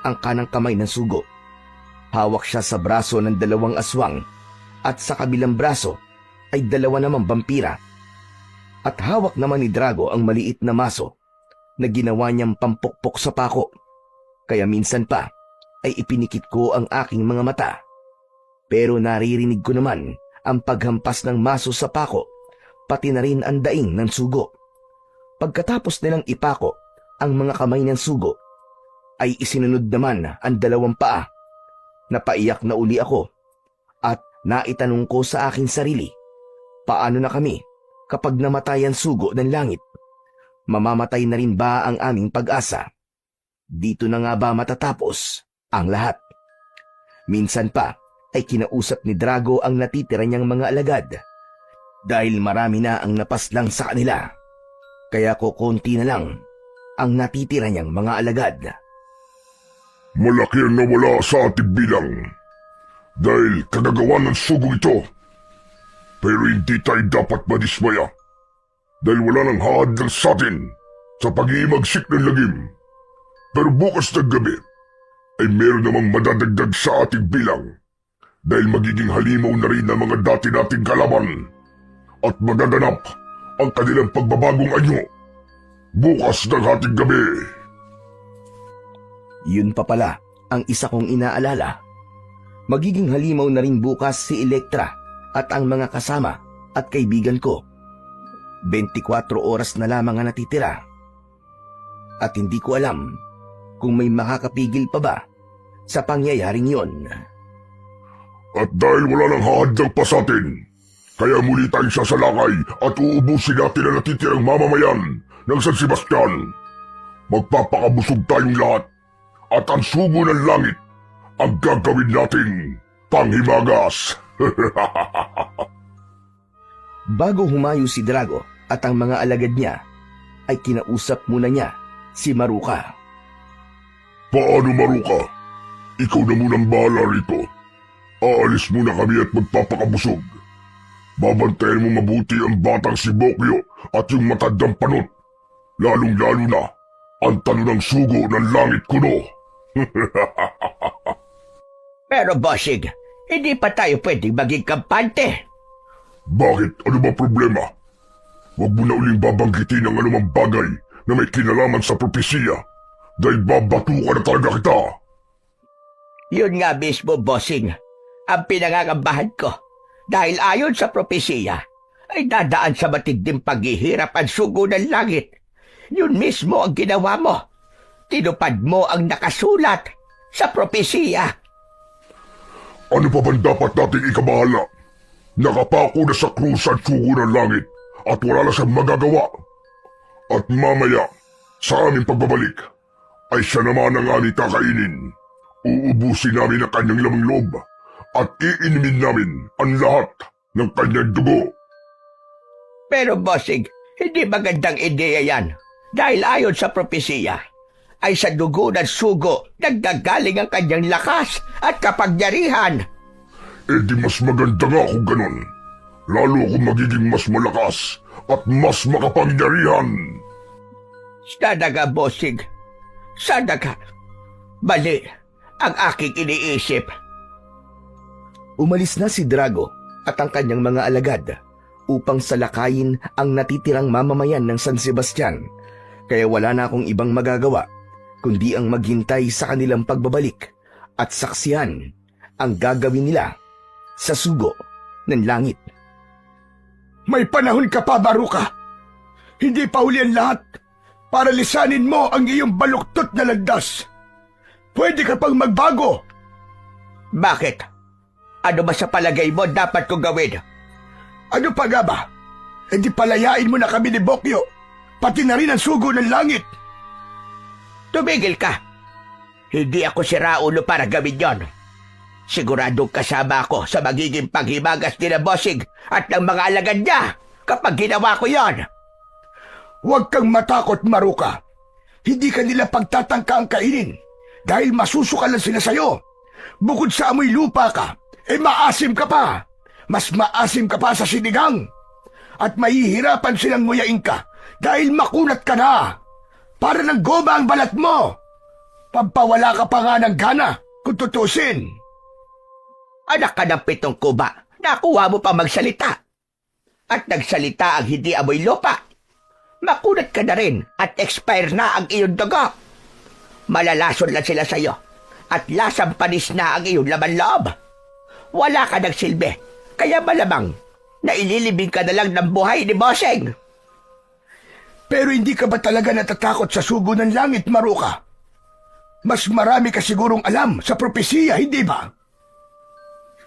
ang kanang kamay ng sugo. Hawak siya sa braso ng 2 aswang at sa kabilang braso ay 2 namang vampira. At hawak naman ni Drago ang maliit na maso na ginawa niyang pampukpok sa pako. Kaya minsan pa ay ipinikit ko ang aking mga mata. Pero naririnig ko naman ang paghampas ng maso sa pako, pati na rin ang daing ng sugo. Pagkatapos nilang ipako ang mga kamay ng sugo, ay isinunod naman ang 2 paa. Napaiyak na uli ako at naitanong ko sa aking sarili, paano na kami kapag namatay ang sugo ng langit? Mamamatay na rin ba ang aming pag-asa? Dito na nga ba matatapos ang lahat? Minsan pa ay kinausap ni Drago ang natitira niyang mga alagad dahil marami na ang napaslang sa kanila. Kaya kukunti na lang ang natitira niyang mga alagad. Malaki ang nawala sa ating bilang dahil kagagawa ng sugo ito. Pero hindi tayo dapat madismaya dahil wala nang haadlang sa atin sa pag-iimagsik ng lagim. Pero bukas ng gabi ay meron namang madadagdag sa ating bilang dahil magiging halimaw na rin ang mga dati nating kalaban at magaganap ang kanilang pagbabagong anyo bukas ng ating gabi. Yun pa pala ang isa kong inaalala. Magiging halimaw na rin bukas si Elektra at ang mga kasama at kaibigan ko. 24 oras na lamang ang natitira. At hindi ko alam kung may makakapigil pa ba sa pangyayaring yon. At dahil wala nang hahadlang pa sa atin, kaya muli tayong sasalakay at uubusin natin ang natitirang mamamayan ng San Sebastian. Magpapakabusog tayong lahat at ang sugo ng langit ang gagawin nating panghimagas. Bago humayo si Drago at ang mga alagad niya, ay kinausap muna niya si Maruka. Paano, Maruka? Ikaw na munang bahala rito. Aalis muna kami at magpapakabusog. Babantayan mo mabuti ang batang si Bokyo at yung matandang panot. Lalong-lalo na ang tanong ng sugo ng langit kuno. Pero bossing, hindi pa tayo pwedeng maging kampante. Bakit? Ano ba problema? Huwag mo na uling babanggitin ang anumang bagay na may kinalaman sa propesiya dahil babatukan na talaga kita. Yun nga mismo, bossing, ang pinangangambahan ko. Dahil ayon sa propesiya, ay dadaan sa matinding paghihirap ang sugo ng langit. Yun mismo ang ginawa mo. Tinupad mo ang nakasulat sa propesiya. Ano pa bang dapat nating ikabahala? Nakapako na sa krus ang sugo ng langit at wala na siyang magagawa. At mamaya, sa aming pagbabalik, ay siya naman ang aming kakainin. Uubusin namin ang kanyang lamang loob at iinimin namin ang lahat ng kanyang dugo. Pero bossing, hindi magandang ideya yan. Dahil ayon sa propesiya, ay sa dugo ng sugo naggagaling ang kanyang lakas at kapangyarihan. Eh di mas maganda nga kung ganon. Lalo akong magiging mas malakas at mas makapangyarihan. Sana nga, bossing. Sana nga. Mali ang aking iniisip. Umalis na si Drago at ang kanyang mga alagad upang salakayin ang natitirang mamamayan ng San Sebastian, kaya wala na akong ibang magagawa kundi ang maghintay sa kanilang pagbabalik at saksihan ang gagawin nila sa sugo ng langit. May panahon ka pa, Maruka. Hindi pa huli ang lahat para lisanin mo ang iyong baluktot na landas. Pwede ka pang magbago. Bakit? Ano ba sa palagay mo dapat kong gawin? Ano pa nga ba? Hindi palayain mo na kami ni Bokyo, pati na rin ang sugo ng langit. Tumigil ka. Hindi ako si Raulo para gawin yon. Siguradong kasama ako sa magiging paghimagas ni na Bossing at ng mga alagad niya kapag ginawa ko yon. Huwag kang matakot, Maruka. Hindi ka nila pagtatangka ang kainin dahil masusukalan sila sa'yo. Bukod sa amoy lupa ka, maasim ka pa. Mas maasim ka pa sa sinigang. At mahihirapan silang nguyain ka dahil makunat ka na. Para ng goma ang balat mo. Pampawala ka pa nga ng gana kung tutusin. Anak ka ng 7 kuba, nakuha mo pa magsalita. At nagsalita ang hindi amoy lupa. Makunat ka na rin at expire na ang iyong dugo. Malalason lang sila sa'yo at lasang panis na ang iyong laman loob. Wala ka ng silbi, kaya malamang na ililibing ka na lang ng buhay ni Bossing. Pero hindi ka ba talaga natatakot sa sugo ng langit, Maruka? Mas marami ka sigurong alam sa propesiya, hindi ba?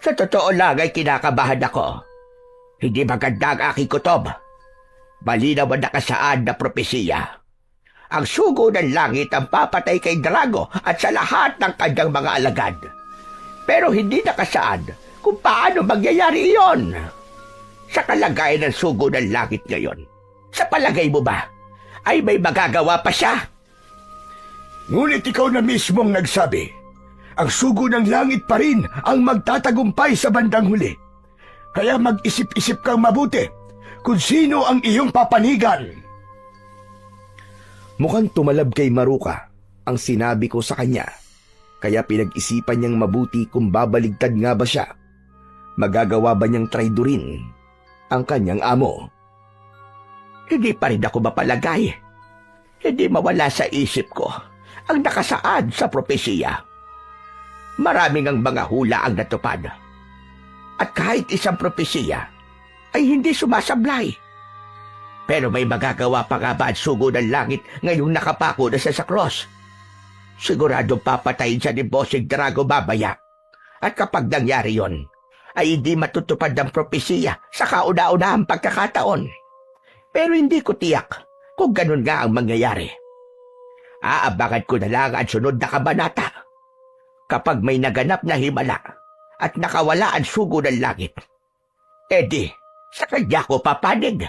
Sa totoo lang ay kinakabahan ako. Hindi maganda ang aking kutob. Malinaw ang nakasaad na propesiya. Ang sugo ng langit ang papatay kay Drago at sa lahat ng kanyang mga alagad. Pero hindi nakasaad kung paano mangyayari iyon. Sa kalagayan ng sugo ng langit ngayon, sa palagay mo ba, ay may magagawa pa siya? Ngunit ikaw na mismong nagsabi, ang sugo ng langit pa rin ang magtatagumpay sa bandang huli. Kaya mag-isip-isip kang mabuti kung sino ang iyong papanigan. Mukhang tumalab kay Maruka ang sinabi ko sa kanya, kaya pinag-isipan niyang mabuti kung babaligtad nga ba siya. Magagawa ba niyang traidorin ang kanyang amo? Hindi pa rin ako mapalagay. Hindi mawala sa isip ko ang nakasaad sa propesiya. Maraming ang mga hula ang natupad. At kahit isang propesiya ay hindi sumasablay. Pero may magagawa pa nga ba ang sugo ng langit ngayong nakapako na sa cross? Siguradong papatayin siya ni Bossing Drago babaya. At kapag nangyari yon, ay hindi matutupad ang propesiya sa kauna-unahang pagkakataon. Pero hindi ko tiyak kung ganun nga ang mangyayari. Aabangan ko na lang ang sunod na kabanata. Kapag may naganap na himala at nakawala ang sugo ng langit, edi, sa kanya ko papanig.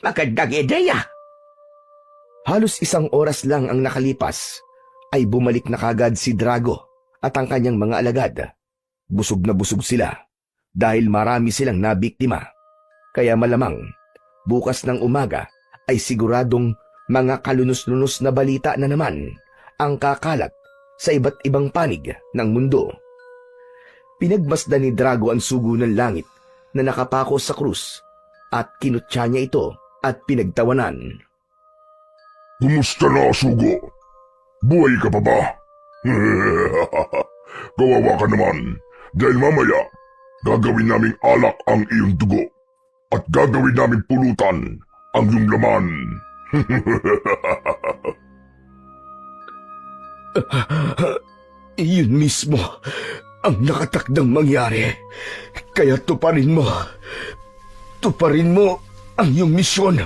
Magandang ideya. Halos 1 oras lang ang nakalipas ay bumalik na kagad si Drago at ang kanyang mga alagad. Busog na busog sila dahil marami silang nabiktima. Kaya malamang bukas ng umaga ay siguradong mga kalunos-lunos na balita na naman ang kakalat sa iba't ibang panig ng mundo. Pinagmasdan ni Drago ang sugo ng langit na nakapako sa krus at kinutya niya ito at pinagtawanan. Kumusta na, sugo? Buhay ka pa ba? Kawawa ka naman dahil mamaya gagawin naming alak ang iyong dugo at gagawin naming pulutan ang iyong laman. Iyon mismo ang nakatakdang mangyari. Kaya tuparin mo ang iyong misyon.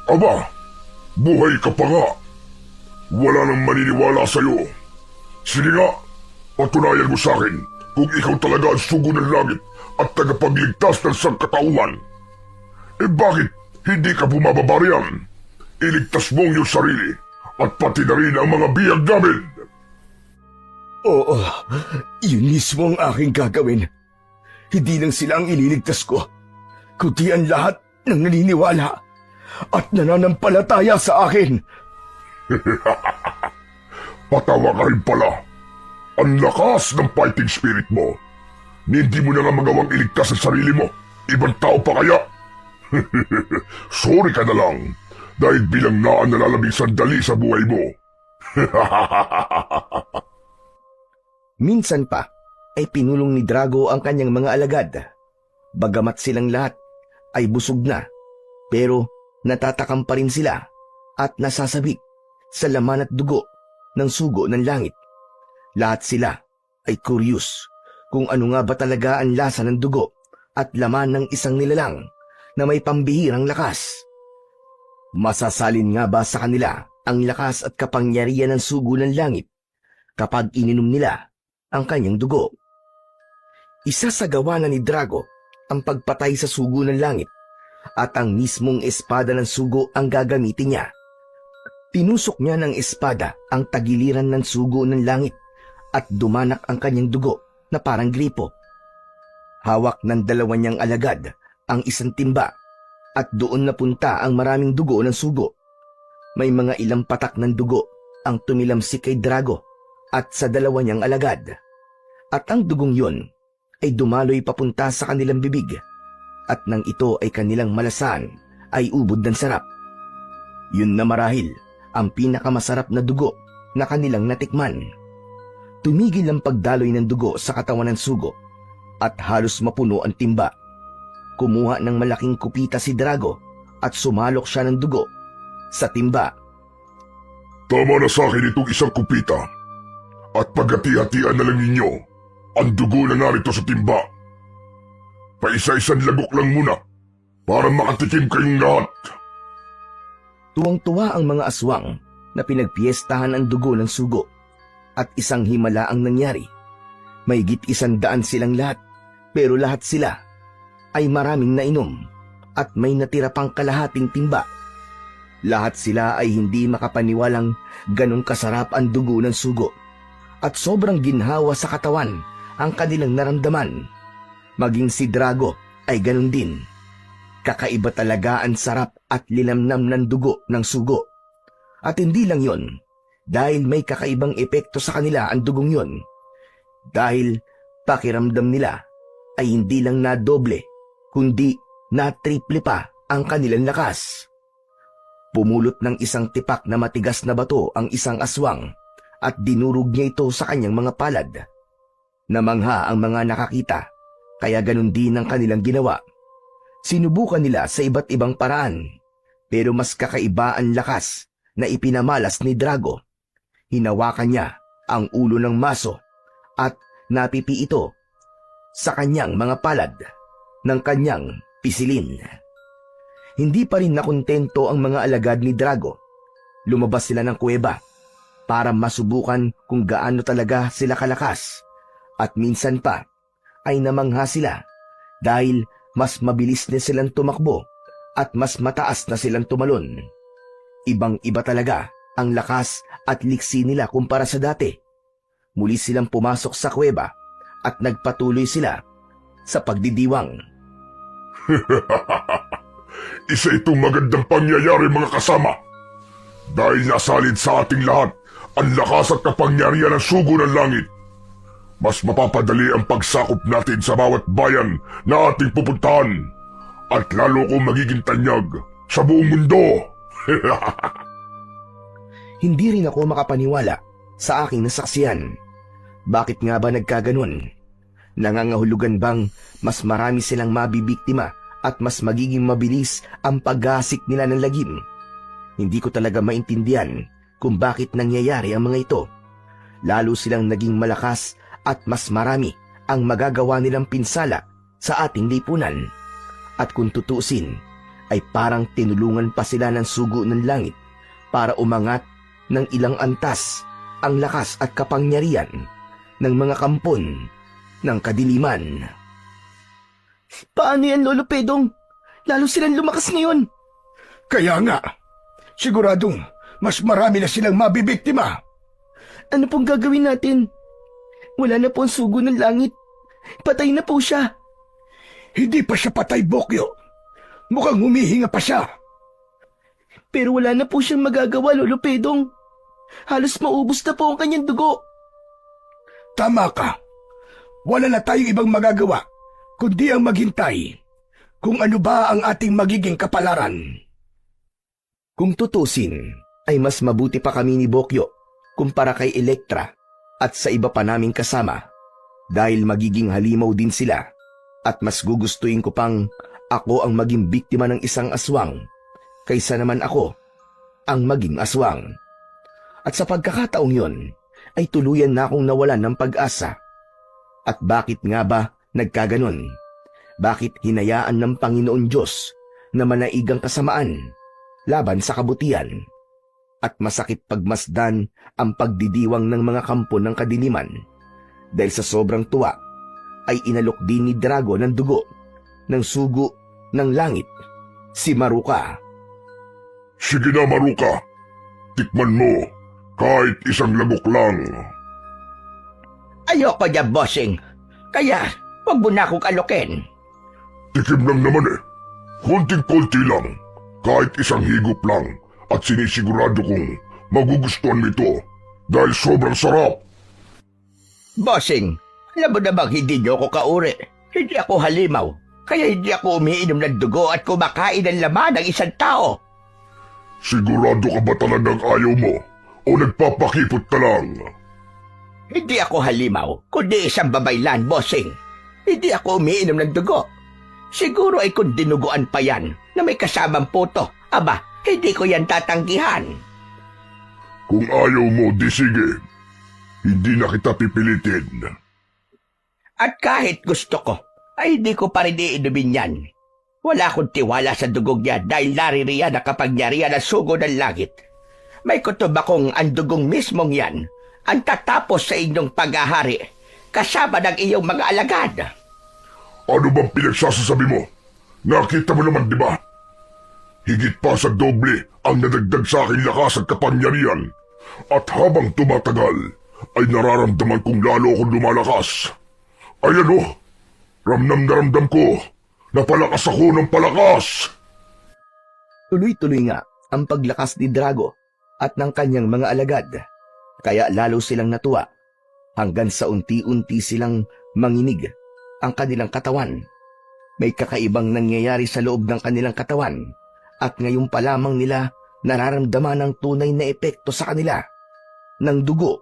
Aba, buhay ka pa nga. Wala nang maniniwala sa'yo. Sige nga, patunayan mo sa akin kung ikaw talaga ang sugo ng langit at tagapagligtas ng sangkatauhan. Bakit hindi ka bumababa riyan? Iligtas mo ang iyong sarili at pati na rin ang mga biyag namin. Oo, yun mismo ang aking gagawin. Hindi lang sila ang ililigtas ko, kundi ang lahat ng naniniwala at nananampalataya sa akin. Patawa ka rin pala. Ang lakas ng fighting spirit mo. Hindi mo na nga magawang iligtas sa sarili mo. Ibang tao pa kaya? Sorry ka na lang dahil bilang na ang nalalabing sandali sa buhay mo. Minsan pa ay pinulong ni Drago ang kanyang mga alagad. Bagamat silang lahat ay busog na, pero natatakam pa rin sila at nasasabik sa laman at dugo ng sugo ng langit. Lahat sila ay curious kung ano nga ba talaga ang lasa ng dugo at laman ng isang nilalang na may pambihirang lakas. Masasalin nga ba sa kanila ang lakas at kapangyarihan ng sugo ng langit kapag ininom nila ang kanyang dugo. Isa sa gawa na ni Drago ang pagpatay sa sugo ng langit at ang mismong espada ng sugo ang gagamitin niya. Tinusok niya ng espada ang tagiliran ng sugo ng langit at dumanak ang kanyang dugo na parang gripo. Hawak ng dalawa niyang alagad ang isang timba at doon napunta ang maraming dugo ng sugo. May mga ilang patak ng dugo ang tumilamsik kay Drago at sa dalawa niyang alagad. At ang dugong yun ay dumaloy papunta sa kanilang bibig at nang ito ay kanilang malasan ay ubod ng sarap. Yun na marahil ang pinakamasarap na dugo na kanilang natikman. Tumigil ang pagdaloy ng dugo sa katawan ng sugo at halos mapuno ang timba. Kumuha ng malaking kupita si Drago at sumalok siya ng dugo sa timba. Tama na sa akin itong isang kupita. At paghati-hatian na lang ninyo ang dugo na narito sa timba. Paisa-isang lagok lang muna para makatikim kayong lahat. Tuwang-tuwa ang mga aswang na pinagpiestahan ang dugo ng sugo at isang himala ang nangyari. Mahigit 100 silang lahat pero lahat sila ay maraming nainom at may natira pang kalahating timba. Lahat sila ay hindi makapaniwalang ganong kasarap ang dugo ng sugo at sobrang ginhawa sa katawan ang kanilang naramdaman. Maging si Drago ay ganon din. Kakaiba talaga ang sarap at linamnam ng dugo ng sugo. At hindi lang yon, dahil may kakaibang epekto sa kanila ang dugong yon. Dahil pakiramdam nila ay hindi lang na doble, kundi na triple pa ang kanilang lakas. Pumulot ng isang tipak na matigas na bato ang isang aswang at dinurog niya ito sa kanyang mga palad. Namangha ang mga nakakita, kaya ganun din ang kanilang ginawa. Sinubukan nila sa iba't ibang paraan, pero mas kakaiba ang lakas na ipinamalas ni Drago. Hinawakan niya ang ulo ng maso at napipi ito sa kanyang mga palad ng kanyang pisilin. Hindi pa rin nakontento ang mga alagad ni Drago. Lumabas sila ng kuweba para masubukan kung gaano talaga sila kalakas. At minsan pa ay namangha sila dahil mas mabilis na silang tumakbo at mas mataas na silang tumalon. Ibang-iba talaga ang lakas at liksi nila kumpara sa dati. Muli silang pumasok sa kuweba at nagpatuloy sila sa pagdidiwang. Isa itong magandang pangyayari mga kasama. Dahil nasalid sa ating lahat ang lakas at kapangyarihan ng sugo ng langit. Mas mapapadali ang pagsakop natin sa bawat bayan na ating pupuntahan at lalo kong magiging tanyag sa buong mundo. Hindi rin ako makapaniwala sa aking nasaksiyan. Bakit nga ba nagkaganon? Nangangahulugan bang mas marami silang mabibiktima at mas magiging mabilis ang paggasik nila ng lagim? Hindi ko talaga maintindihan kung bakit nangyayari ang mga ito. Lalo silang naging malakas at mas marami ang magagawa nilang pinsala sa ating lipunan. At kung tutusin, ay parang tinulungan pa sila ng sugo ng langit para umangat ng ilang antas ang lakas at kapangyarihan ng mga kampon ng kadiliman. Paano yan, Lolo Pedong? Lalo silang lumakas ngayon. Kaya nga, siguradong mas marami na silang mabibiktima. Ano pong gagawin natin? Wala na po ang sugo ng langit. Patay na po siya. Hindi pa siya patay, Bokyo. Mukhang humihinga pa siya. Pero wala na po siyang magagawa, Lolo Pedong. Halos maubos na po ang kanyang dugo. Tama ka. Wala na tayong ibang magagawa kundi ang maghintay kung ano ba ang ating magiging kapalaran. Kung tutusin, ay mas mabuti pa kami ni Bokyo kumpara kay Elektra at sa iba pa naming kasama dahil magiging halimaw din sila at mas gugustuhin ko pang ako ang maging biktima ng isang aswang kaysa naman ako ang maging aswang. At sa pagkakataong yon ay tuluyan na akong nawalan ng pag-asa. At bakit nga ba nagkaganon? Bakit hinayaan ng Panginoon Diyos na manaigang kasamaan laban sa kabutihan? at masakit pagmasdan ang pagdidiwang ng mga kampo ng kadiliman. Dahil sa sobrang tuwa, ay inalok din ni Drago ng dugo, ng sugo, ng langit, si Maruka. Sige na, Maruka. Tikman mo, kahit isang lagok lang. Ayoko niya, bossing. Kaya, wag mo na akong alokin. Tikim lang naman eh. Konting-konti lang. Kahit isang higop lang. At sinisigurado kong magugustuhan mo ito. Dahil sobrang sarap. Bossing, alam mo namang hindi niyo ako kauri. Hindi ako halimaw. Kaya hindi ako umiinom ng dugo at kumakain ng laman ng isang tao. Sigurado ka ba talagang ayaw mo? O nagpapakipot ka lang? Hindi ako halimaw, kundi isang babaylan, bossing. Hindi ako umiinom ng dugo. Siguro ay kung dinuguan pa yan na may kasamang puto. Aba, hindi ko yan tatanggihan. Kung ayaw mo, di sige. Hindi na kita pipilitin. At kahit gusto ko, ay hindi ko pa rin iinumin yan. Wala akong tiwala sa dugog niya dahil naririyan na kapangyarihan ng sugo ng langit. May kutob akong ang dugong mismong yan ang tatapos sa inyong paghahari kasama ng iyong mga alagad. Ano bang pinagsasasabi mo? Nakita mo naman, di ba? Higit pa sa doble ang nadagdag sa aking lakas at kapangyarihan. At habang tumatagal, ay nararamdaman kong lalo akong lumalakas. Ay ano? Ramdam na ramdam ko na palakas ako ng palakas. Tuloy-tuloy nga ang paglakas ni Drago at ng kanyang mga alagad. Kaya lalo silang natuwa hanggang sa unti-unti silang manginig ang kanilang katawan. May kakaibang nangyayari sa loob ng kanilang katawan at ngayon pa lamang nila nararamdaman ang tunay na epekto sa kanila ng dugo,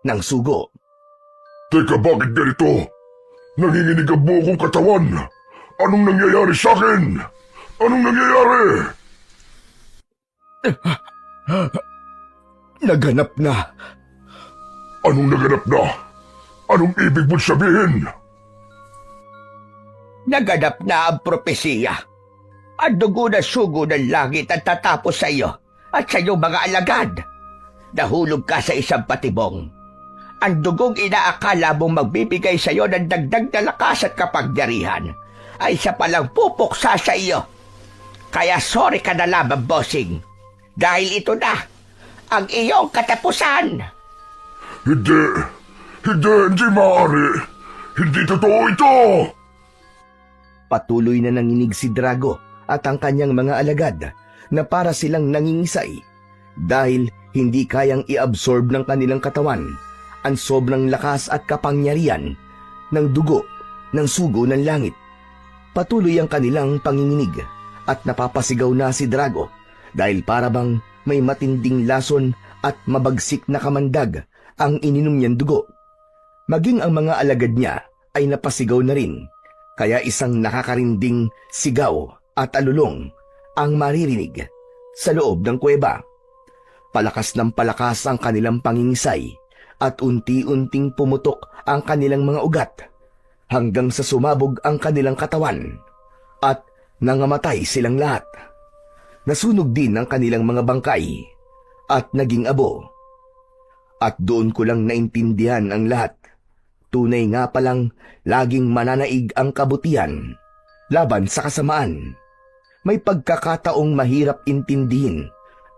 ng sugo. Teka, bakit ganito? Nanginginig ang buo kong katawan. Anong nangyayari sa akin? Anong nangyayari? Naganap na. Anong naganap na? Anong ibig mong sabihin? Naganap na ang propesiya. Ang dugo na sugo ng langit ang tatapos sa iyo at sa iyong mga alagad. Nahulog ka sa isang patibong. Ang dugong inaakala mong magbibigay sa iyo ng dagdag na lakas at kapangyarihan ay siya palang pupuksa sa iyo. Kaya sorry ka na lamang, bossing. Dahil ito na ang iyong katapusan. Hindi maaari. Hindi totoo ito. Patuloy na nanginig si Drago at ang kanyang mga alagad na para silang nangingisay dahil hindi kayang i-absorb ng kanilang katawan ang sobrang lakas at kapangyarihan ng dugo ng sugo ng langit. Patuloy ang kanilang panginginig at napapasigaw na si Drago dahil para bang may matinding lason at mabagsik na kamandag ang ininom niyang dugo. Maging ang mga alagad niya ay napasigaw na rin, kaya isang nakakarinding sigaw at alulong ang maririnig sa loob ng kuweba. Palakas ng palakas ang kanilang pangingisay at unti-unting pumutok ang kanilang mga ugat hanggang sa sumabog ang kanilang katawan at nangamatay silang lahat. Nasunog din ang kanilang mga bangkay at naging abo. At doon ko lang naintindihan ang lahat. Tunay nga palang laging mananaig ang kabutihan laban sa kasamaan. May pagkakataong mahirap intindihin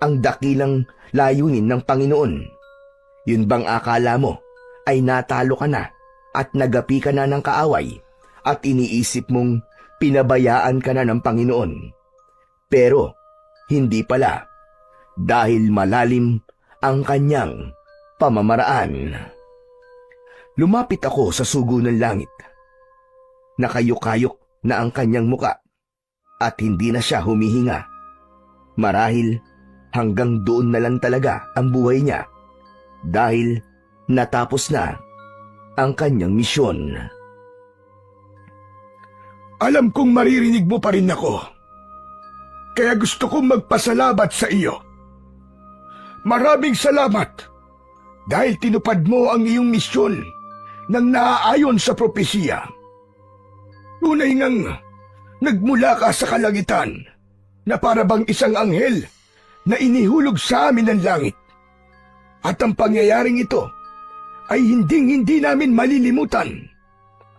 ang dakilang layunin ng Panginoon. Yun bang akala mo ay natalo ka na at nagapi ka na ng kaaway at iniisip mong pinabayaan ka na ng Panginoon? Pero hindi pala, dahil malalim ang kanyang pamamaraan. Lumapit ako sa sugo ng langit. Nakayok-kayok na ang kanyang muka at hindi na siya humihinga. Marahil hanggang doon na lang talaga ang buhay niya dahil natapos na ang kanyang misyon. Alam kong maririnig mo pa rin ako. Kaya gusto kong magpasalamat sa iyo. Maraming salamat dahil tinupad mo ang iyong misyon nang naaayon sa propesiya. Tunay ngang nagmula ka sa kalangitan na para bang isang anghel na inihulog sa amin ng langit. At ang pangyayaring ito ay hinding-hindi namin malilimutan.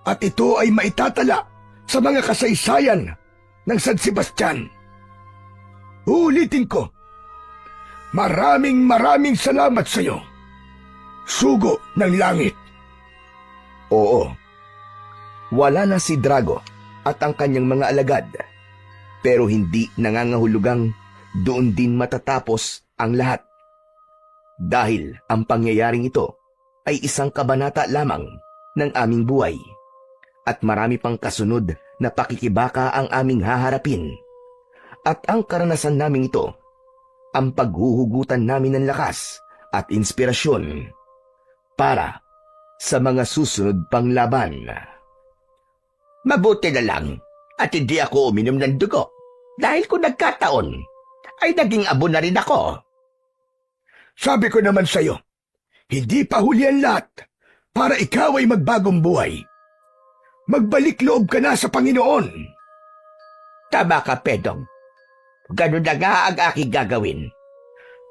At ito ay maitatala sa mga kasaysayan ng San Sebastian. Uulitin ko, maraming salamat sa iyo, Sugo ng Langit. Oo. Wala na si Drago at ang kanyang mga alagad. Pero hindi nangangahulugang doon din matatapos ang lahat. Dahil ang pangyayaring ito ay isang kabanata lamang ng aming buhay. At marami pang kasunod na pakikibaka ang aming haharapin. At ang karanasan namin ito, ang paghuhugutan namin ng lakas at inspirasyon para sa mga susunod pang laban. Mabuti na lang at hindi ako uminom ng dugo dahil kung nagkataon ay naging abo na rin ako. Sabi ko naman sa iyo, hindi pa huli ang lahat para ikaw ay magbagong buhay. Magbalik loob ka na sa Panginoon. Tama ka, Pedong. Ganun na nga ang aking gagawin.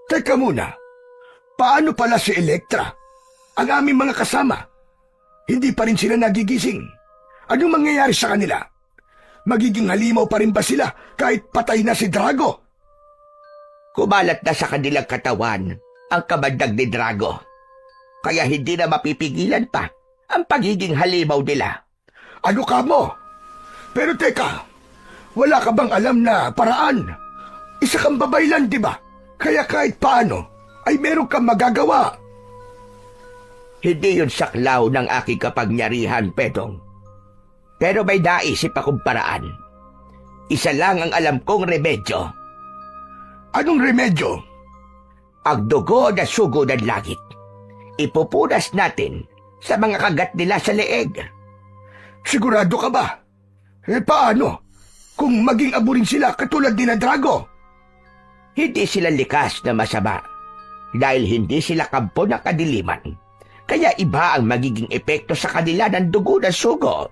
Teka muna, paano pala si Elektra? Ang aming mga kasama. Hindi pa rin sila nagigising. Anong mangyayari sa kanila? Magiging halimaw pa rin ba sila kahit patay na si Drago? Kumalat na sa kanilang katawan ang kabandag ni Drago. Kaya hindi na mapipigilan pa ang pagiging halimaw nila. Ano ka mo? Pero teka, wala ka bang alam na paraan? Isa kang babaylan, di ba? Kaya kahit paano, ay meron kang magagawa. Hindi yun saklaw ng aking kapangyarihan, Pedong. Pero may naisip akong paraan. Isa lang ang alam kong remedyo. Anong remedyo? Ang dugo na sugo ng langit. Ipupunas natin sa mga kagat nila sa leeg. Sigurado ka ba? Paano? Kung maging abo rin sila katulad ni na Drago? Hindi sila likas na masama. Dahil hindi sila kampo ng kadiliman. Kaya iba ang magiging epekto sa kanila ng dugo na sugo.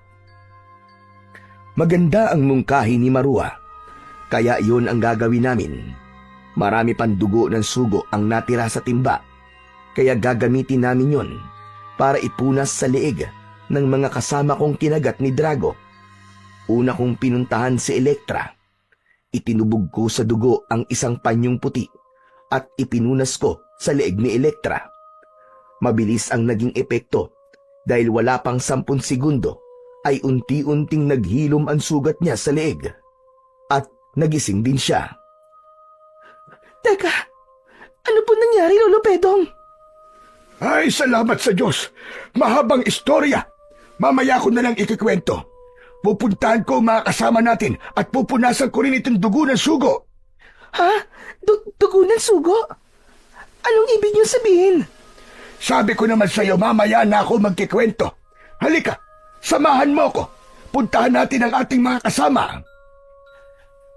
Maganda ang mungkahi ni Marua. Kaya yun ang gagawin namin. Marami pang dugo ng sugo ang natira sa timba. Kaya gagamitin namin yon para ipunas sa leeg ng mga kasama kong kinagat ni Drago. Una kong pinuntahan si Elektra. Itinubog ko sa dugo ang isang panyong puti at ipinunas ko sa leeg ni Elektra. Mabilis ang naging epekto dahil wala pang 10 segundo ay unti-unting naghilom ang sugat niya sa leeg at nagising din siya. Teka, ano po nangyari, Lolo Pedong? Ay, salamat sa Diyos. Mahabang istorya. Mamaya ko na lang ikikwento. Pupuntahan ko ang mga kasama natin at pupunasan ko rin itong dugo ng sugo. Ha? Dugo ng sugo? Anong ibig niyo sabihin? Sabi ko naman sa iyo, mamaya na ako magkikwento. Halika, samahan mo ko. Puntahan natin ang ating mga kasama.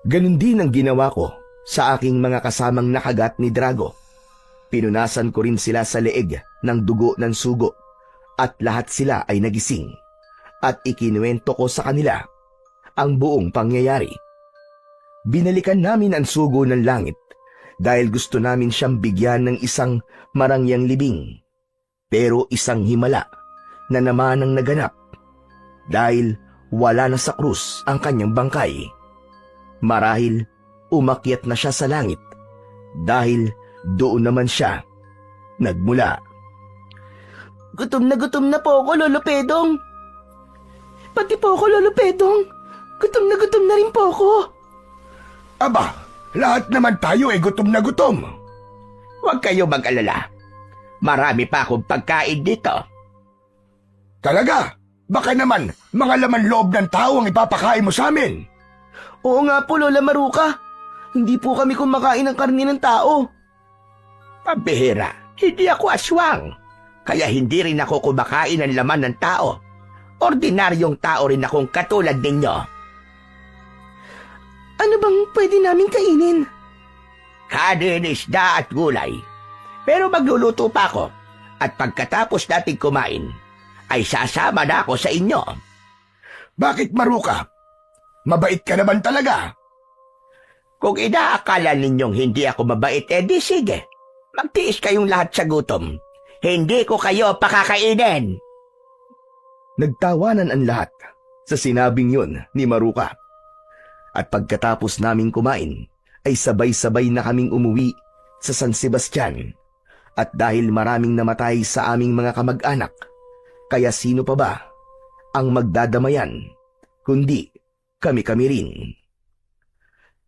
Ganun din ang ginawa ko sa aking mga kasamang nakagat ni Drago. Pinunasan ko rin sila sa leeg ng dugo ng sugo at lahat sila ay nagising at ikinuwento ko sa kanila ang buong pangyayari. Binalikan namin ang sugo ng langit dahil gusto namin siyang bigyan ng isang marangyang libing. Pero isang himala na naman ang naganap dahil wala na sa krus ang kanyang bangkay. Marahil umakyat na siya sa langit dahil doon naman siya nagmula. Gutom na po ako, Lolo Pedong. Pati po ako, Lolo Pedong. Gutom na rin po ako. Aba, lahat naman tayo ay gutom na gutom. Huwag kayo mag-alala. Marami pa akong pagkain dito. Talaga? Baka naman mga laman loob ng tao ang ipapakain mo sa amin. Oo nga po, Lola Maruka. Hindi po kami kumakain ng karne ng tao. Pambihira, hindi ako aswang. Kaya hindi rin ako kumakain ng laman ng tao. Ordinaryong tao rin akong katulad ninyo. Ano bang pwede namin kainin? Kanin, isda at gulay. Pero magluluto pa ako. At pagkatapos natin kumain, ay sasama na ako sa inyo. Bakit, Maruka? Mabait ka naman talaga. Kung inaakala ninyong hindi ako mabait, edi sige. Magtiis kayong lahat sa gutom. Hindi ko kayo pakakainin. Nagtawanan ang lahat sa sinabing yun ni Maruka. At pagkatapos naming kumain, ay sabay-sabay na kaming umuwi sa San Sebastian. At dahil maraming namatay sa aming mga kamag-anak, kaya sino pa ba ang magdadamayan, kundi kami-kami rin.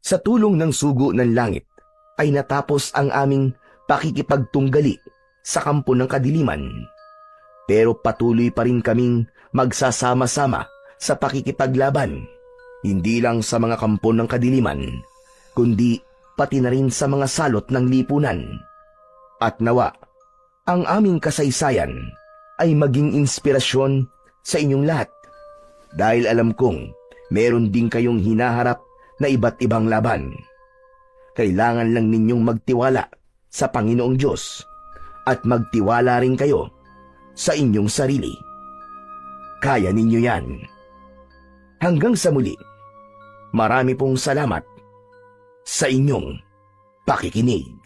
Sa tulong ng sugo ng langit, ay natapos ang aming pakikipagtunggali sa kampo ng kadiliman. Pero patuloy pa rin kaming magsasama-sama sa pakikipaglaban, hindi lang sa mga kampo ng kadiliman, kundi pati na rin sa mga salot ng lipunan. At nawa, ang aming kasaysayan ay maging inspirasyon sa inyong lahat, dahil alam kong meron din kayong hinaharap na iba't ibang laban. Kailangan lang ninyong magtiwala sa Panginoong Diyos at magtiwala rin kayo sa inyong sarili. Kaya ninyo yan. Hanggang sa muli, marami pong salamat sa inyong pakikinig.